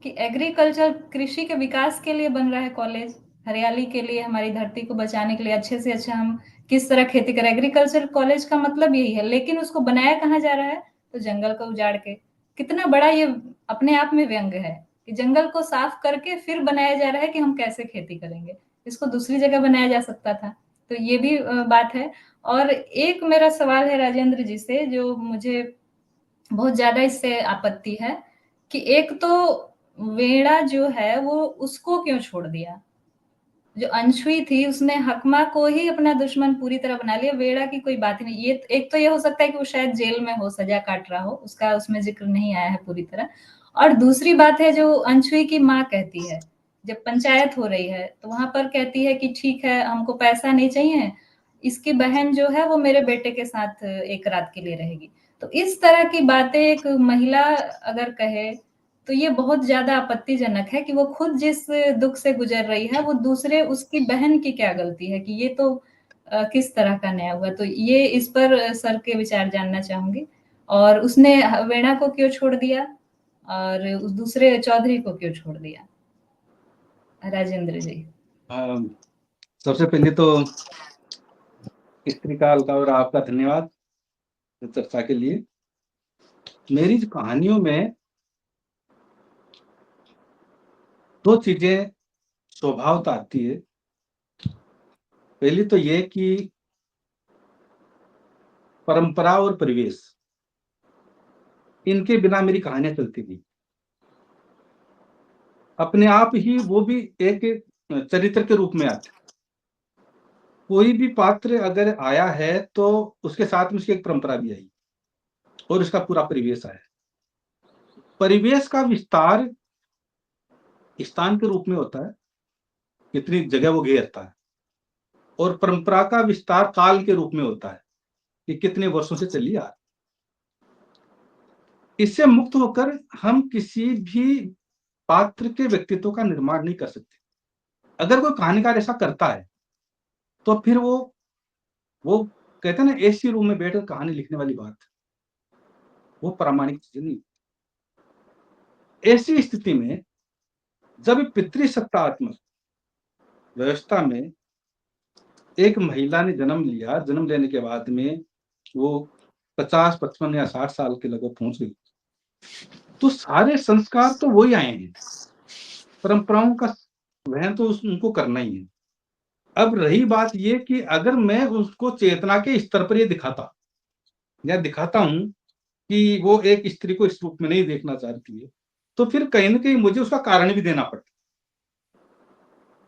A: कि एग्रीकल्चर, कृषि के विकास के लिए बन रहा है कॉलेज, हरियाली के लिए, हमारी धरती को बचाने के लिए, अच्छे से अच्छा हम किस तरह खेती करें। एग्रीकल्चर कॉलेज का मतलब यही है, लेकिन उसको बनाया कहाँ जा रहा है, तो जंगल को उजाड़ के। कितना बड़ा ये अपने आप में व्यंग है कि जंगल को साफ करके फिर बनाया जा रहा है कि हम कैसे खेती करेंगे। इसको दूसरी जगह बनाया जा सकता था। तो ये भी बात है। और एक मेरा सवाल है राजेंद्र जी से, जो मुझे बहुत ज्यादा इससे आपत्ति है, कि एक तो वेड़ा जो है वो उसको क्यों छोड़ दिया। जो अनसुई थी उसने हकमा को ही अपना दुश्मन पूरी तरह बना लिया, वेड़ा की कोई बात ही नहीं। ये एक तो ये हो सकता है कि वो शायद जेल में हो, सजा काट रहा हो, उसका उसमें जिक्र नहीं आया है पूरी तरह। और दूसरी बात है, जो अनसुई की माँ कहती है, जब पंचायत हो रही है तो वहां पर कहती है कि ठीक है, हमको पैसा नहीं चाहिए, इसकी बहन जो है वो मेरे बेटे के साथ एक रात के लिए रहेगी। तो इस तरह की बातें एक महिला अगर कहे, तो ये बहुत ज्यादा आपत्तिजनक है कि वो खुद जिस दुख से गुजर रही है, वो दूसरे, उसकी बहन की क्या गलती है, कि ये तो किस तरह का न्याय हुआ। तो ये इस पर सर के विचार जानना चाहूंगी। और उसने वेणा को क्यों छोड़ दिया, और उस दूसरे चौधरी को क्यों छोड़ दिया, राजेंद्र जी?
B: सबसे पहले तो स्त्री काल का और आपका धन्यवाद चर्चा के लिए। मेरी जो कहानियों में दो चीजें स्वभावतः आती है। पहली तो ये कि परंपरा और परिवेश, इनके बिना मेरी कहानियां चलती थी। अपने आप ही वो भी एक चरित्र के रूप में आते। कोई भी पात्र अगर आया है तो उसके साथ में उसकी एक परंपरा भी आई और उसका पूरा परिवेश आया। परिवेश का विस्तार स्थान के रूप में होता है, कितनी जगह वो घेरता है, और परंपरा का विस्तार काल के रूप में होता है कि कितने वर्षों से चली आ रही। इससे मुक्त होकर हम किसी भी पात्र के व्यक्तित्व का निर्माण नहीं कर सकते। अगर कोई कहानीकार ऐसा करता है तो फिर वो कहते हैं ना, एसी रूम में बैठकर कहानी लिखने वाली बात, वो प्रामाणिक चीज नहीं। ऐसी स्थिति में जब पितृसत्तात्मक व्यवस्था में एक महिला ने जन्म लिया, जन्म लेने के बाद में वो 50, 55 या 60 साल के लगभग पहुंच गई, तो सारे संस्कार तो वही आए हैं, परंपराओं का वहन तो उनको करना ही है। अब रही बात ये कि अगर मैं उसको चेतना के स्तर पर ये दिखाता या दिखाता हूं कि वो एक स्त्री को इस रूप में नहीं देखना चाहती है, तो फिर कहीं ना कहीं मुझे उसका कारण भी देना पड़ता,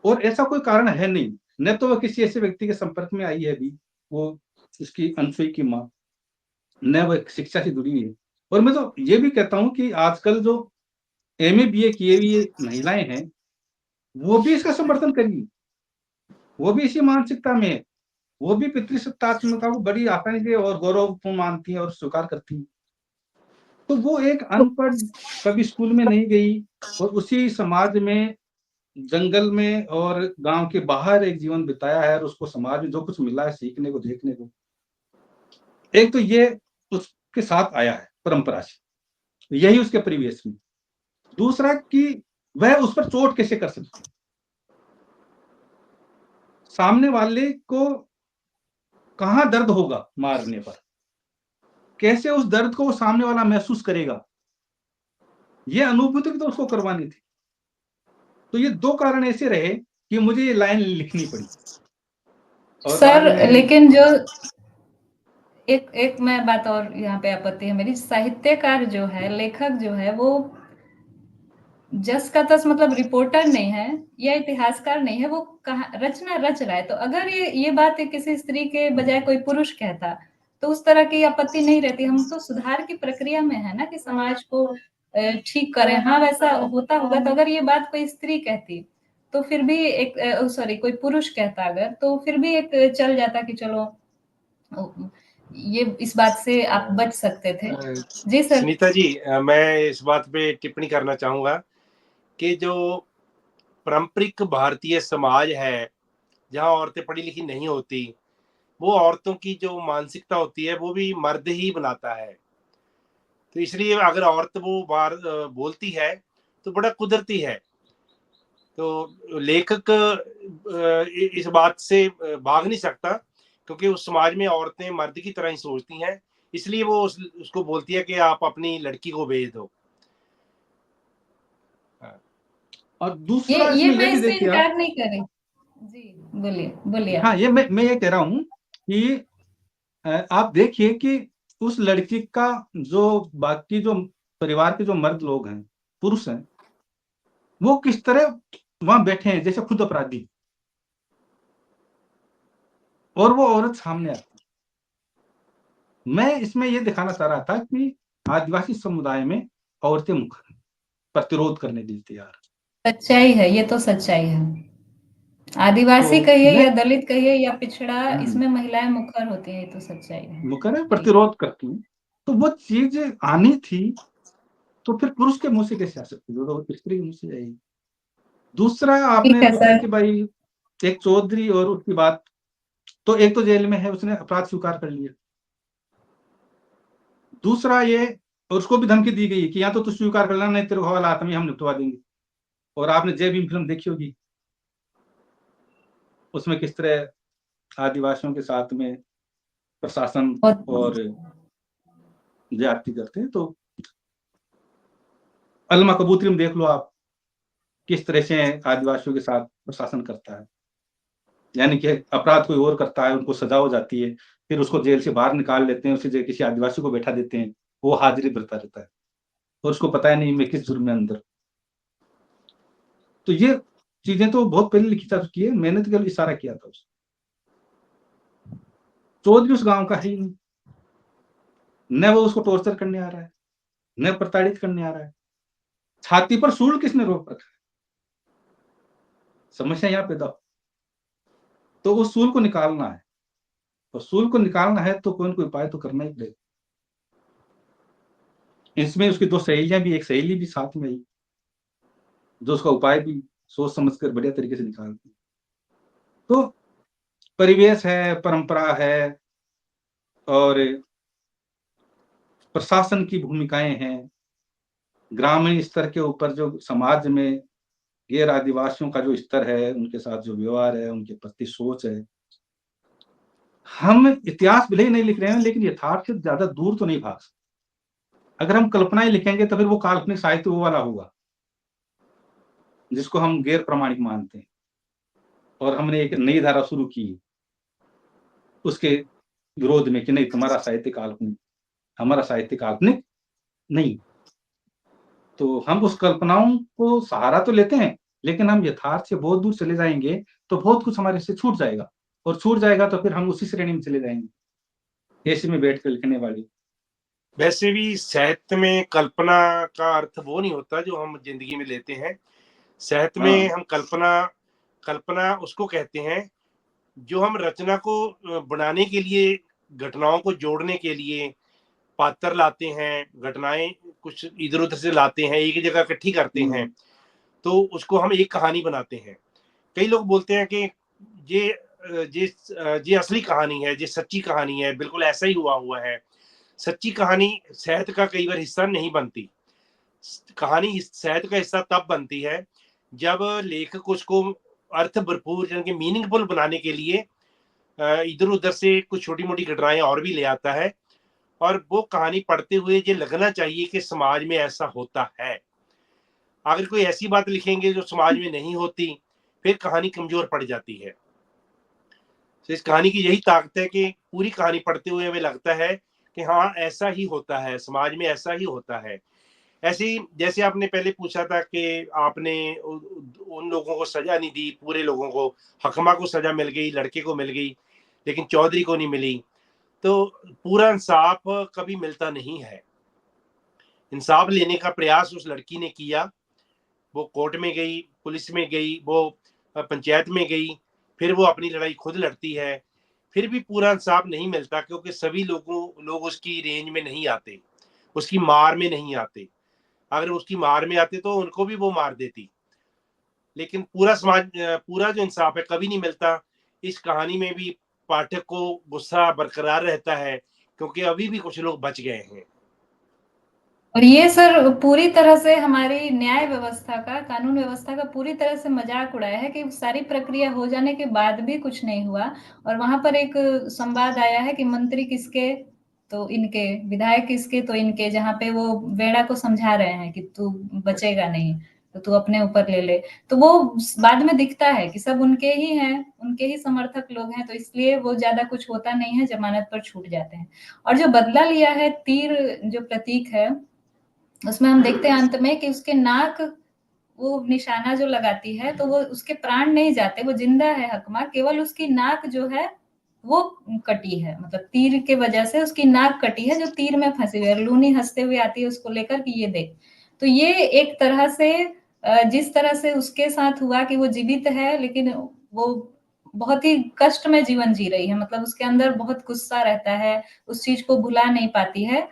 B: और ऐसा कोई कारण है नहीं। न तो वो किसी ऐसे व्यक्ति के संपर्क में आई है अभी, वो उसकी अनसुई की माँ, न वो शिक्षा से जुड़ी है। और मैं तो ये भी कहता हूँ कि आजकल जो एमए बीए किए हुई महिलाएं हैं, वो भी इसका समर्थन करेगी, वो भी इसी मानसिकता में है, वो भी पितृसत्तात्मकता को बड़ी आसानी से और गौरवपूर्ण मानती है और स्वीकार करती है। तो वो एक अनपढ़, कभी स्कूल में नहीं गई और उसी समाज में, जंगल में और गांव के बाहर एक जीवन बिताया है, और उसको समाज में जो कुछ मिला है सीखने को, देखने को, एक तो ये उसके साथ आया है परंपरा से, यही उसके परिवेश में। दूसरा कि वह उस पर चोट कैसे कर सकती है, सामने वाले को कहां दर्द होगा मारने पर, कैसे उस दर्द को वो सामने वाला महसूस करेगा, ये अनुभूति तो उसको करवानी थी। तो ये दो कारण ऐसे रहे कि मुझे ये लाइन लिखनी पड़ी। और बाद
A: सर
B: में
A: लेकिन जो एक एक मैं बात और यहाँ पे आपत्ति है मेरी, साहित्यकार जो है, लेखक जो है, वो जस का तस मतलब रिपोर्टर नहीं है या इतिहासकार नहीं है, वो रचना रच रहा है। तो अगर ये बात किसी स्त्री के बजाय कोई पुरुष कहता तो उस तरह की आपत्ति नहीं रहती। हम तो सुधार की प्रक्रिया में है ना, कि समाज को ठीक करें। हाँ, वैसा होता होगा। तो अगर ये बात कोई स्त्री कहती तो फिर भी एक सॉरी कोई पुरुष कहता अगर, तो फिर भी एक चल जाता कि चलो ये इस बात से आप बच सकते थे। जी सर।
C: सुनीता जी, मैं इस बात पे टिप्पणी करना चाहूंगा कि जो पारंपरिक भारतीय समाज है, जहाँ औरतें पढ़ी लिखी नहीं होती, वो औरतों की जो मानसिकता होती है वो भी मर्द ही बनाता है। तो इसलिए अगर औरत वो बार बोलती है तो बड़ा कुदरती है। तो लेखक इस बात से भाग नहीं सकता, क्योंकि उस समाज में औरतें मर्द की तरह ही सोचती हैं। इसलिए वो उसको बोलती है कि आप अपनी लड़की को भेज दो।
B: और दूसरा
A: ये
B: इसमें ये
A: मैं
B: भी
A: इस पे
B: देखिए आप,
A: इनकार नहीं कर रही। जी, बोलिए बोलिए आप।
B: हाँ, ये मैं ये कह रहा हूं कि आप देखिए कि उस लड़की का जो बाकी जो परिवार के जो मर्द लोग हैं, पुरुष हैं, वो किस तरह वहां बैठे हैं जैसे खुद अपराधी, और वो औरत सामने आती। मैं इसमें ये दिखाना चाह रहा था कि आदिवासी समुदाय में औरतें मुखर हैं, प्रतिरोध करने के लिए तैयार।
A: सच्चाई है, ये तो सच्चाई है। आदिवासी
B: तो
A: कहिए
B: मैं
A: या दलित कहिए या पिछड़ा, इसमें महिलाएं मुखर होती हैं, ये तो सच्चाई है।
B: मुखर है,
A: ठीक
B: प्रतिरोध करती हूँ। तो वो चीज आनी थी, तो फिर पुरुष के मुंह से कैसे आ सकती है, तो स्त्री के मुंह से आएगी। दूसरा
A: ठीक
B: आपने
A: है
B: पूछा
A: सर।
B: कि भाई एक चौधरी और उसकी बात, तो एक तो जेल में है, उसने अपराध स्वीकार कर लिया। दूसरा ये, और उसको भी धमकी दी गई कि या तो तू स्वीकार कर लेना, नहीं तेरे को हवाला आत्मी हम निपटवा देंगे। और आपने जय भीम फिल्म देखी होगी, उसमें किस तरह आदिवासियों के साथ में प्रशासन और ज्यादती करते हैं। तो अलमा कबूतरी में देख लो आप किस तरह से आदिवासियों के साथ प्रशासन करता है, यानी कि अपराध कोई और करता है, उनको सजा हो जाती है, फिर उसको जेल से बाहर निकाल लेते हैं, उसे किसी आदिवासी को बैठा देते हैं, वो हाजिरी भरता रहता है और उसको पता है नहीं मैं किस जुर्म में अंदर। तो ये चीजें तो बहुत पहले लिखी जा चुकी है, मैंने तो केवल इशारा किया था उस चौधरी उस गांव का है ही नहीं, न वो उसको टॉर्चर करने आ रहा है, न प्रताड़ित करने आ रहा है। छाती पर सूल किसने रोक रखा है, समस्या यहाँ पैदा हो। तो उस सूल को निकालना है, और सूल को निकालना है तो कोई न कोई उपाय तो करना ही पड़ेगा। इसमें उसकी दो सहेलियां भी, एक सहेली भी साथ में आई, जो उसका उपाय भी सोच समझ कर बढ़िया तरीके से निकालती। तो परिवेश है, परंपरा है, और प्रशासन की भूमिकाएं हैं, ग्रामीण स्तर के ऊपर जो समाज में गैर आदिवासियों का जो स्तर है, उनके साथ जो व्यवहार है, उनके प्रति सोच है। हम इतिहास भले ही नहीं लिख रहे हैं, लेकिन यथार्थ से ज्यादा दूर तो नहीं भाग सकते। अगर हम कल्पनाएं लिखेंगे तो फिर वो काल्पनिक साहित्य वो वाला होगा जिसको हम गैर प्रमाणिक मानते हैं, और हमने एक नई धारा शुरू की उसके विरोध में कि नहीं तुम्हारा साहित्य काल्पनिक, हमारा साहित्य काल्पनिक नहीं। तो हम उस कल्पनाओं को सहारा तो लेते हैं, लेकिन हम यथार्थ से बहुत दूर चले जाएंगे तो बहुत कुछ हमारे से छूट जाएगा, और छूट जाएगा तो फिर हम उसी श्रेणी में चले जाएंगे एसी में बैठ कर लिखने वाली।
C: वैसे भी साहित्य में कल्पना का अर्थ वो नहीं होता जो हम जिंदगी में लेते हैं। साहित्य में हम कल्पना उसको कहते हैं जो हम रचना को बनाने के लिए, घटनाओं को जोड़ने के लिए पात्र लाते हैं, घटनाएं कुछ इधर उधर से लाते हैं, एक जगह इकट्ठी करते हैं, तो उसको हम एक कहानी बनाते हैं। कई लोग बोलते हैं कि ये ये असली कहानी है, ये सच्ची कहानी है, बिल्कुल ऐसा ही हुआ है। सच्ची कहानी साहित्य का कई बार हिस्सा नहीं बनती। कहानी साहित्य का हिस्सा तब बनती है जब लेखक उसको अर्थ भरपूर यानी कि मीनिंगफुल बनाने के लिए इधर उधर से कुछ छोटी मोटी घटनाएं और भी ले आता है, और वो कहानी पढ़ते हुए ये लगना चाहिए कि समाज में ऐसा होता है। अगर कोई ऐसी बात लिखेंगे जो समाज में नहीं होती, फिर कहानी कमजोर पड़ जाती है। तो इस कहानी की यही ताकत है कि पूरी कहानी पढ़ते हुए हमें लगता है कि हाँ ऐसा ही होता है, समाज में ऐसा ही होता है। ऐसे ही जैसे आपने पहले पूछा था कि आपने उन लोगों को सजा नहीं दी, पूरे लोगों को, हकमा को सजा मिल गई, लड़के को मिल गई, लेकिन चौधरी को नहीं मिली। तो पूरा इंसाफ कभी मिलता नहीं है। इंसाफ लेने का प्रयास उस लड़की ने किया, वो कोर्ट में गई, पुलिस में गई, वो पंचायत में गई, फिर वो अपनी लड़ाई खुद लड़ती है, फिर भी पूरा इंसाफ नहीं मिलता, क्योंकि सभी लोग उसकी रेंज में नहीं आते, उसकी मार में नहीं आते। अगर उसकी मार में आते तो उनको भी वो मार देती, लेकिन पूरा जो इंसाफ है कभी नहीं मिलता। इस कहानी में भी पाठक को गुस्सा बरकरार रहता है, क्योंकि अभी भी कुछ लोग बच गए हैं।
A: और ये सर पूरी तरह से हमारी न्याय व्यवस्था का, कानून व्यवस्था का पूरी तरह से मजाक उड़ाया है कि सारी प्रक्रिया हो जाने के बाद भी कुछ नहीं हुआ। और वहां पर एक संवाद आया है कि मंत्री किसके, तो इनके, विधायक किसके, तो इनके, जहाँ पे वो वेड़ा को समझा रहे हैं कि तू बचेगा नहीं, तो तू अपने ऊपर ले ले। तो वो बाद में दिखता है कि सब उनके ही हैं, उनके ही समर्थक लोग हैं, तो इसलिए वो ज्यादा कुछ होता नहीं है, जमानत पर छूट जाते हैं। और जो बदला लिया है, तीर जो प्रतीक है, उसमें हम देखते हैं अंत में कि उसके नाक, वो निशाना जो लगाती है, तो वो उसके प्राण नहीं जाते, वो जिंदा है हकमा, केवल उसकी नाक जो है वो कटी है, मतलब तीर के वजह से उसकी नाक कटी है, जो तीर में फंसी हुई है। लूनी हंसते हुए आती है उसको लेकर कि ये देख। तो ये एक तरह से जिस तरह से उसके साथ हुआ कि वो जीवित है, लेकिन वो बहुत ही कष्ट में जीवन जी रही है, मतलब उसके अंदर बहुत गुस्सा रहता है, उस चीज को भुला नहीं पाती है,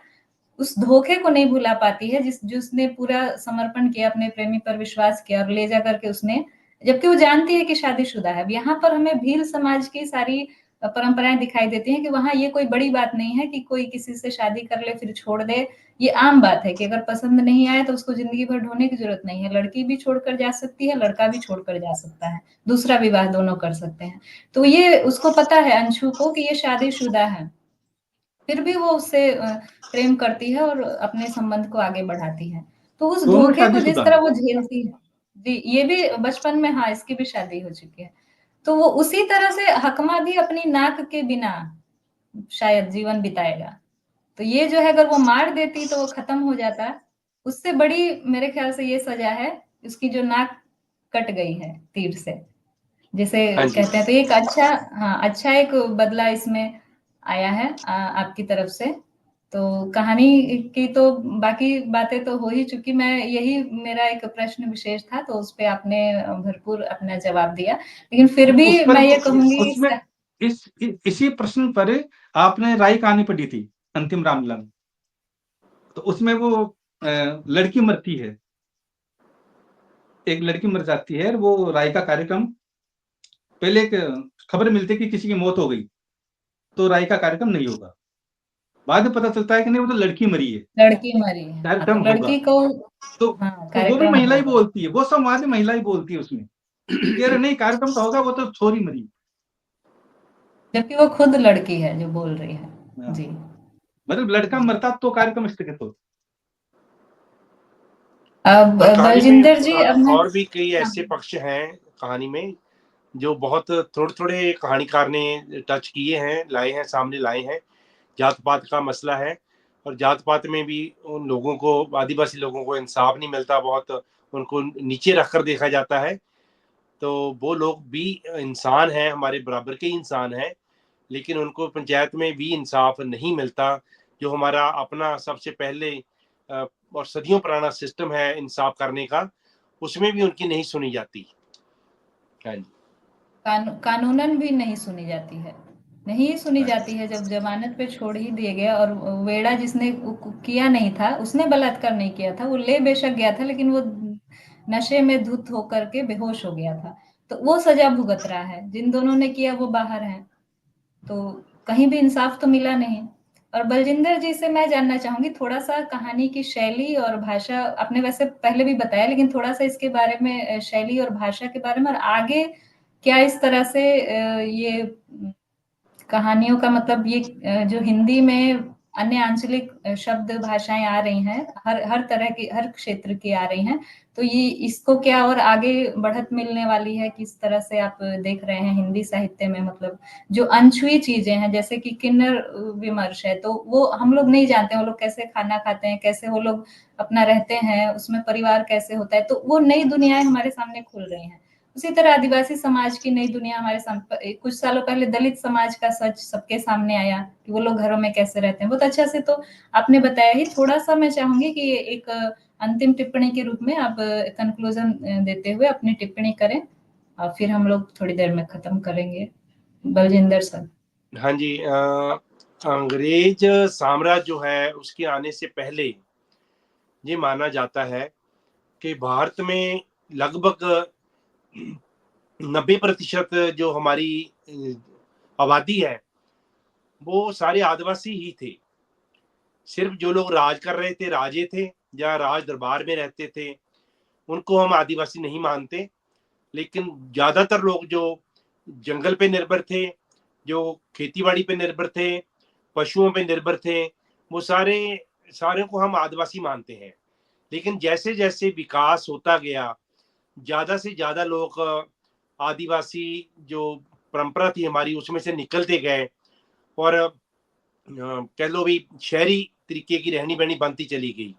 A: उस धोखे को नहीं भुला पाती है जिसने पूरा समर्पण किया, अपने प्रेमी पर विश्वास किया और ले जा करके उसने, जबकि वो जानती है कि शादीशुदा है। अब यहाँ पर हमें भील समाज की सारी परंपराएं दिखाई देती हैं कि वहां ये कोई बड़ी बात नहीं है कि कोई किसी से शादी कर ले फिर छोड़ दे। ये आम बात है कि अगर पसंद नहीं आए तो उसको जिंदगी भर ढूंढने की जरूरत नहीं है। लड़की भी छोड़कर जा सकती है, लड़का भी छोड़कर जा सकता है, दूसरा विवाह दोनों कर सकते हैं। तो ये उसको पता है अंशु को कि ये शादीशुदा है, फिर भी वो उससे प्रेम करती है और अपने संबंध को आगे बढ़ाती है। तो उस
B: दोनों
A: धोखे को जिस
B: शादीशुदा
A: तरह
B: हैं।
A: वो झेलती है, जी ये भी बचपन में, हाँ इसकी भी शादी हो चुकी है। तो वो उसी तरह से हकमा भी अपनी नाक के बिना शायद जीवन बिताएगा। तो ये जो है अगर वो मार देती तो वो खत्म हो जाता। उससे बड़ी मेरे ख्याल से ये सजा है, उसकी जो नाक कट गई है तीर से, जिसे
C: हाँ जी।
A: कहते हैं। तो एक अच्छा, हाँ अच्छा एक बदला इसमें आया है आपकी तरफ से। तो कहानी की तो बाकी बातें तो हो ही चुकी, मैं यही मेरा एक प्रश्न विशेष था तो उस पे आपने भरपूर अपना जवाब दिया, लेकिन फिर भी
B: उस पर
A: मैं ये कहूंगी
B: उसमें इसी प्रश्न पर आपने राय कहानी पढ़ी थी अंतिम रामलीला में, तो उसमें वो लड़की मरती है, एक लड़की मर जाती है, वो राय का कार्यक्रम, पहले एक खबर मिलती है कि किसी की मौत हो गई तो राय का कार्यक्रम नहीं होगा, बाद में पता चलता है कि नहीं वो तो लड़की मरी है,
A: लड़की मरी है, हाँ
B: कार्यक्रम
A: तो
B: होगा।
A: लड़की को,
B: तो
A: हाँ
B: तो वो भी
A: कार्यक्रम
B: महिला ही
A: होगा।
B: बोलती है, वो संवाद महिला ही बोलती है उसमें कि अरे नहीं कार्यक्रम तो होगा, वो तो छोरी मरी।
A: जबकि वो खुद लड़की है जो बोल रही है।
B: हाँ,
A: जी
B: मतलब लड़का
A: जी।
B: मरता तो कार्यक्रम स्थगित होता।
A: अब
C: और कहानी में
A: बलजिंदर जी अब मैं,
C: और भी कई
A: हाँ
C: ऐसे पक्ष हैं कहानी में जो बहुत थोड़े थोड़े कहानीकार ने टच किए हैं, लाए हैं, सामने लाए हैं। जात पात का मसला है और जात पात में भी उन लोगों को, आदिवासी लोगों को इंसाफ नहीं मिलता, बहुत उनको नीचे रखकर देखा जाता है। तो वो लोग भी इंसान हैं, हमारे बराबर के इंसान हैं, लेकिन उनको पंचायत में भी इंसाफ नहीं मिलता। जो हमारा अपना सबसे पहले और सदियों पुराना सिस्टम है इंसाफ करने का, उसमें भी उनकी नहीं सुनी जाती। हाँ जी।
A: कानूनन भी नहीं सुनी जाती है, नहीं सुनी जाती है। जब जमानत पे छोड़ ही दिए गए, और वेड़ा जिसने किया नहीं था, उसने बलात्कार नहीं किया था, वो ले बेशक गया था लेकिन वो नशे में धुत होकर के बेहोश हो गया था, तो वो सजा भुगत रहा है। जिन दोनों ने किया वो बाहर हैं, तो कहीं भी इंसाफ तो मिला नहीं। और बलजिंदर जी से मैं जानना चाहूंगी थोड़ा सा कहानी की शैली और भाषा, आपने वैसे पहले भी बताया लेकिन थोड़ा सा इसके बारे में, शैली और भाषा के बारे में, और आगे क्या इस तरह से ये कहानियों का मतलब ये जो हिंदी में अन्य आंचलिक शब्द भाषाएं आ रही हैं, हर हर तरह की, हर क्षेत्र की आ रही हैं, तो ये इसको क्या और आगे बढ़त मिलने वाली है? किस तरह से आप देख रहे हैं हिंदी साहित्य में, मतलब जो अनछुई चीजें हैं जैसे कि किन्नर विमर्श है, तो वो हम लोग नहीं जानते वो लोग कैसे खाना खाते हैं, कैसे वो लोग अपना रहते हैं, उसमें परिवार कैसे होता है, तो वो नई दुनियाएं हमारे सामने खुल रही हैं। उसी तरह आदिवासी समाज की नई दुनिया हमारे सामने, कुछ सालों पहले दलित समाज का सच सबके सामने आया कि वो लोग घरों में कैसे रहते हैं, बहुत अच्छा से तो आपने बताया ही। थोड़ा सा मैं चाहूंगी कि एक अंतिम टिप्पणी के रूप में आप कंक्लूजन देते हुए अपनी टिप्पणी करें, और फिर हम लोग थोड़ी देर में खत्म करेंगे। बलजिंदर सर।
C: हाँ जी। अंग्रेज साम्राज्य जो है उसके आने से पहले ये माना जाता है कि भारत में लगभग 90% जो हमारी आबादी है वो सारे आदिवासी ही थे। सिर्फ जो लोग राज कर रहे थे, राजे थे या राज दरबार में रहते थे, उनको हम आदिवासी नहीं मानते। लेकिन ज्यादातर लोग जो जंगल पे निर्भर थे, जो खेतीबाड़ी पे निर्भर थे, पशुओं पे निर्भर थे, वो सारे सारे को हम आदिवासी मानते हैं। लेकिन जैसे जैसे विकास होता गया, ज्यादा से ज्यादा लोग आदिवासी जो परंपरा थी हमारी उसमें से निकलते गए और कह लो भी शहरी तरीके की रहनी बहनी बनती चली गई।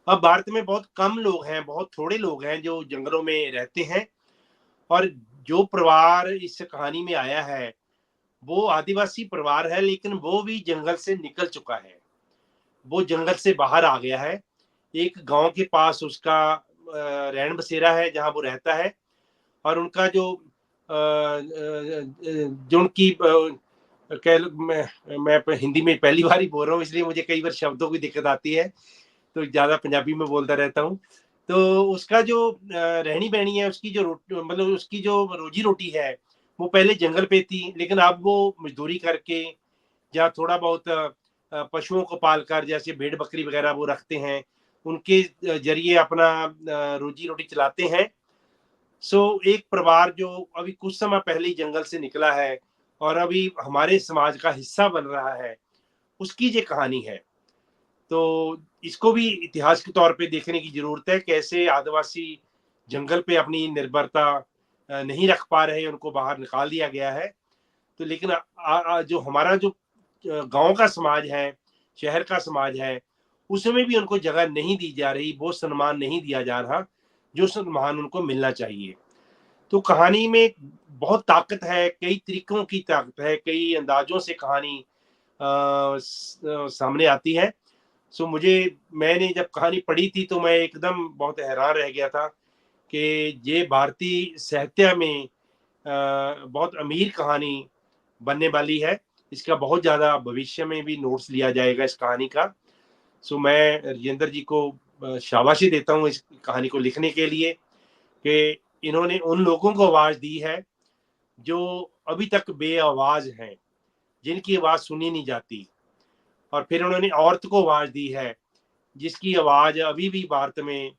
C: अब भारत में बहुत कम लोग हैं, बहुत थोड़े लोग हैं जो जंगलों में रहते हैं। और जो परिवार इस कहानी में आया है वो आदिवासी परिवार है, लेकिन वो भी जंगल से निकल चुका है, वो जंगल से बाहर आ गया है। एक गांव के पास उसका रहन बसेरा है जहां वो रहता है। और उनका जो उनकी कह लो, मैं हिंदी में पहली बार ही बोल रहा हूँ इसलिए मुझे कई बार शब्दों की दिक्कत आती है, तो ज्यादा पंजाबी में बोलता रहता हूँ। तो उसका जो रहनी बहनी है, उसकी जो मतलब उसकी जो रोजी रोटी है वो पहले जंगल पे थी, लेकिन अब वो मजदूरी करके या थोड़ा बहुत पशुओं को पालकर, जैसे भेड़ बकरी वगैरह वो रखते हैं, उनके जरिए अपना रोजी रोटी चलाते हैं। सो एक परिवार जो अभी कुछ समय पहले ही जंगल से निकला है और अभी हमारे समाज का हिस्सा बन रहा है, उसकी ये कहानी है। तो इसको भी इतिहास के तौर पे देखने की जरूरत है, कैसे आदिवासी जंगल पे अपनी निर्भरता नहीं रख पा रहे, उनको बाहर निकाल दिया गया है। तो लेकिन जो हमारा जो गांव का समाज है, शहर का समाज है, उसमें भी उनको जगह नहीं दी जा रही, वो सम्मान नहीं दिया जा रहा जो सम्मान उनको मिलना चाहिए। तो कहानी में बहुत ताकत है, कई तरीकों की ताकत है, कई अंदाजों से कहानी सामने आती है। सो मैंने जब कहानी पढ़ी थी तो मैं एकदम बहुत हैरान रह गया था कि ये भारतीय साहित्य में बहुत अमीर कहानी बनने वाली है। इसका बहुत ज़्यादा भविष्य में भी नोट्स लिया जाएगा इस कहानी का। सो मैं राजेंद्र जी को शाबाशी देता हूँ इस कहानी को लिखने के लिए कि इन्होंने उन लोगों को आवाज़ दी है जो अभी तक बेआवाज़ हैं, जिनकी आवाज़ सुनी नहीं जाती, और फिर उन्होंने औरत को आवाज़ दी है जिसकी आवाज़ अभी भी भारत में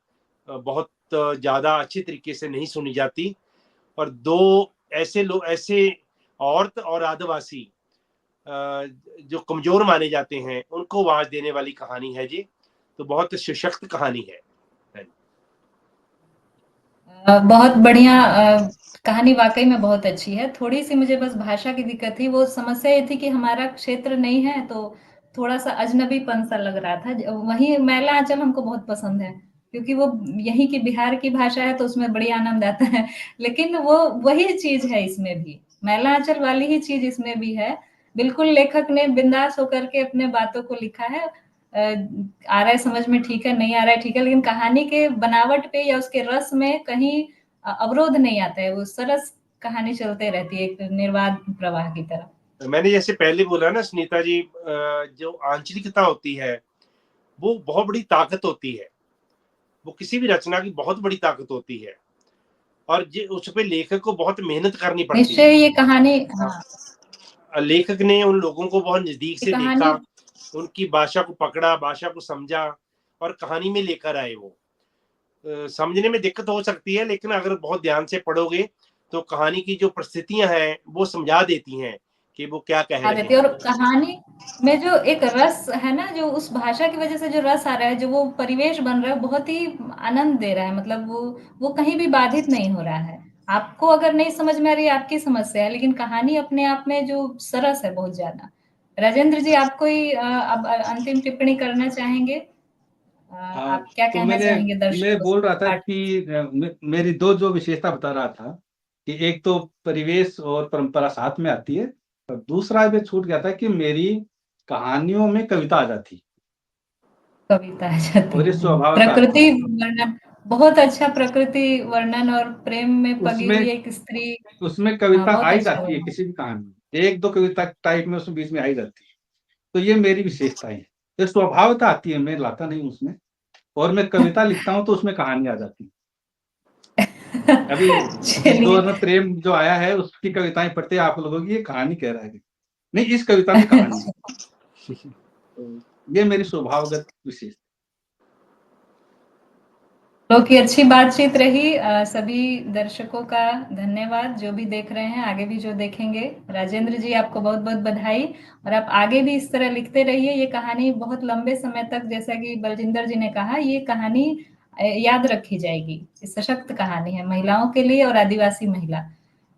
C: बहुत ज़्यादा अच्छे तरीके से नहीं सुनी जाती। और दो ऐसे औरत और आदिवासी जो कमजोर माने जाते हैं, उनको आवाज देने वाली कहानी है जी। तो बहुत सशक्त कहानी है।
A: बहुत बढ़िया कहानी वाकई में बहुत अच्छी है। थोड़ी सी मुझे बस भाषा की दिक्कत थी। वो समस्या ये थी कि हमारा क्षेत्र नहीं है तो थोड़ा सा अजनबीपन सा लग रहा था। वहीं मैला आंचल हमको बहुत पसंद है क्योंकि वो यहीं की बिहार की भाषा है तो उसमें बड़ी आनंद आता है। लेकिन वो वही चीज है इसमें भी, मैला आंचल वाली ही चीज इसमें भी है। बिल्कुल लेखक ने बिंदास होकर के अपने बातों को लिखा है। आ रहा है समझ में, ठीक है, नहीं आ रहा है ठीक है, लेकिन कहानी के बनावट पे या उसके रस में कहीं अवरोध नहीं आता है। वो सरस कहानी चलते रहती है एक निर्बाध प्रवाह की तरह।
C: मैंने जैसे पहले बोला ना सुनीता जी, जो आंचलिकता होती है वो बहुत बड़ी ताकत होती है, वो किसी भी रचना की बहुत बड़ी ताकत होती है, और उस पे लेखक को बहुत मेहनत करनी पड़ती
A: निश्चय
C: है।
A: ये कहानी, हाँ,
C: लेखक ने उन लोगों को बहुत नजदीक
A: ये
C: से देखा,
A: कहानी
C: उनकी भाषा को पकड़ा, भाषा को समझा और कहानी में लेकर आए। वो समझने में दिक्कत हो सकती है, लेकिन अगर बहुत ध्यान से पढ़ोगे तो कहानी की जो परिस्थितियां हैं वो समझा देती हैं कि वो क्या कह
A: आ
C: रहे
A: देती है। और
C: हैं।
A: कहानी में जो एक रस है ना, जो उस भाषा की वजह से जो रस आ रहा है, जो वो परिवेश बन रहा है, बहुत ही आनंद दे रहा है। मतलब वो कहीं भी बाधित नहीं हो रहा है। आपको अगर नहीं समझ में आ रही है आपकी समस्या है, लेकिन कहानी अपने आप में जो सरस है बहुत ज्यादा। राजेंद्र जी, आप कोई अब अंतिम टिप्पणी करना चाहेंगे?
B: हाँ,
A: आप क्या
B: तो
A: कहना चाहेंगे
B: मैं
A: दर्शकों
B: बोल रहा था
A: पाठ?
B: कि मेरी दो जो विशेषता बता रहा था कि एक तो परिवेश और परंपरा साथ में आती है, और दूसरा भी छूट गया था कि मेरी कहानियों में कविता आ जाती
A: कविता आ जाती
B: और ये
A: है,
B: स्वभावतः आती
A: प्रकृति
B: है।
A: वर्णन, बहुत अच्छा प्रकृति वर्णन और प्रेम में पगी
B: उसमें
A: हुई एक स्त्री।
B: उसमें
A: हाँ,
B: कविता
A: बहुत
B: आई
A: अच्छा
B: जाती है,
A: वर्णन।
B: किसी भी कहानी में एक दो कविता टाइप में उसमें बीच में आई जाती है। तो ये मेरी विशेषताएं है, ये स्वभावतः आती है, मैं लाता नहीं हूँ उसमें। और मैं कविता लिखता हूँ तो उसमें कहानी आ जाती है। अभी जिस
A: चलिए।
B: दौर में प्रेम जो आया है उसकी कविताएं पढ़ते आप लोगों की ये कहानी कह रहा है, नहीं इस कविता में कहानी है। तो ये मेरी स्वभावगत विशेष।
A: लोग की अच्छी बातचीत रही। सभी दर्शकों का धन्यवाद जो भी देख रहे हैं, आगे भी जो देखेंगे। राजेंद्र जी, आपको बहुत बहुत बधाई। और आप आगे भी इस तरह लिखते रहिए। ये कहानी बहुत लंबे समय तक, जैसा कि बलजिंदर जी ने कहा, ये कहानी याद रखी जाएगी। ये सशक्त कहानी है महिलाओं के लिए और आदिवासी महिला।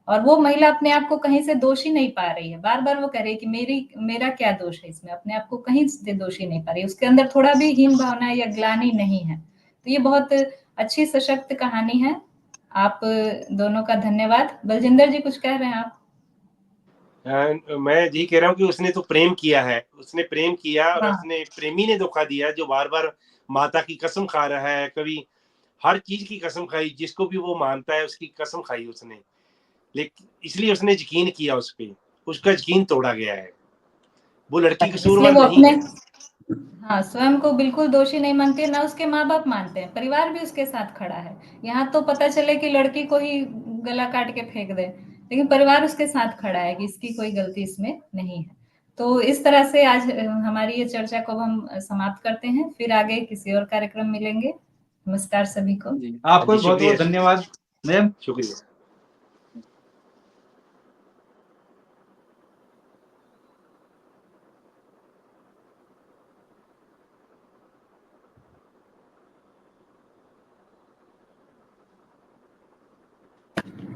A: और वो महिला अपने आप को कहीं से दोषी नहीं पा रही है। बार बार वो कह रही है कि मेरा क्या दोष है इसमें, अपने आप को कहीं से दोषी नहीं पा रही। उसके अंदर थोड़ा भी हीन भावना या ग्लानि नहीं है। तो ये बहुत अच्छी सशक्त कहानी है। आप दोनों का धन्यवाद। बलजिंदर जी, कुछ कह रहे हैं आप?
C: मैं यही कह रहा हूँ कि उसने तो प्रेम किया है, उसने प्रेम किया और
A: हाँ,
C: उसने प्रेमी ने धोखा दिया, जो बार बार माता की कसम खा रहा है, कभी हर चीज की कसम खाई, जिसको भी वो मानता है उसकी कसम खाई उसने। लेकिन इसलिए उसने यकीन किया उस पे, उसका यकीन तोड़ा गया है। वो लड़की
A: इसलिए
C: कसूरवार
A: वो
C: नहीं
A: अपने,
C: है।
A: हाँ, स्वयं को बिल्कुल दोषी नहीं मानती है, ना उसके माँ बाप मानते हैं, परिवार भी उसके साथ खड़ा है। यहाँ तो पता चले कि लड़की को ही गला काट के फेंक दे, लेकिन परिवार उसके साथ खड़ा है कि इसकी कोई गलती इसमें नहीं है। तो इस तरह से आज हमारी ये चर्चा को हम समाप्त करते हैं, फिर आगे किसी और कार्यक्रम मिलेंगे। नमस्कार सभी को।
B: जी, आपको
C: जी,
B: बहुत बहुत
C: शुक्रिया।
B: धन्यवाद मैम।
C: शुक्रिया।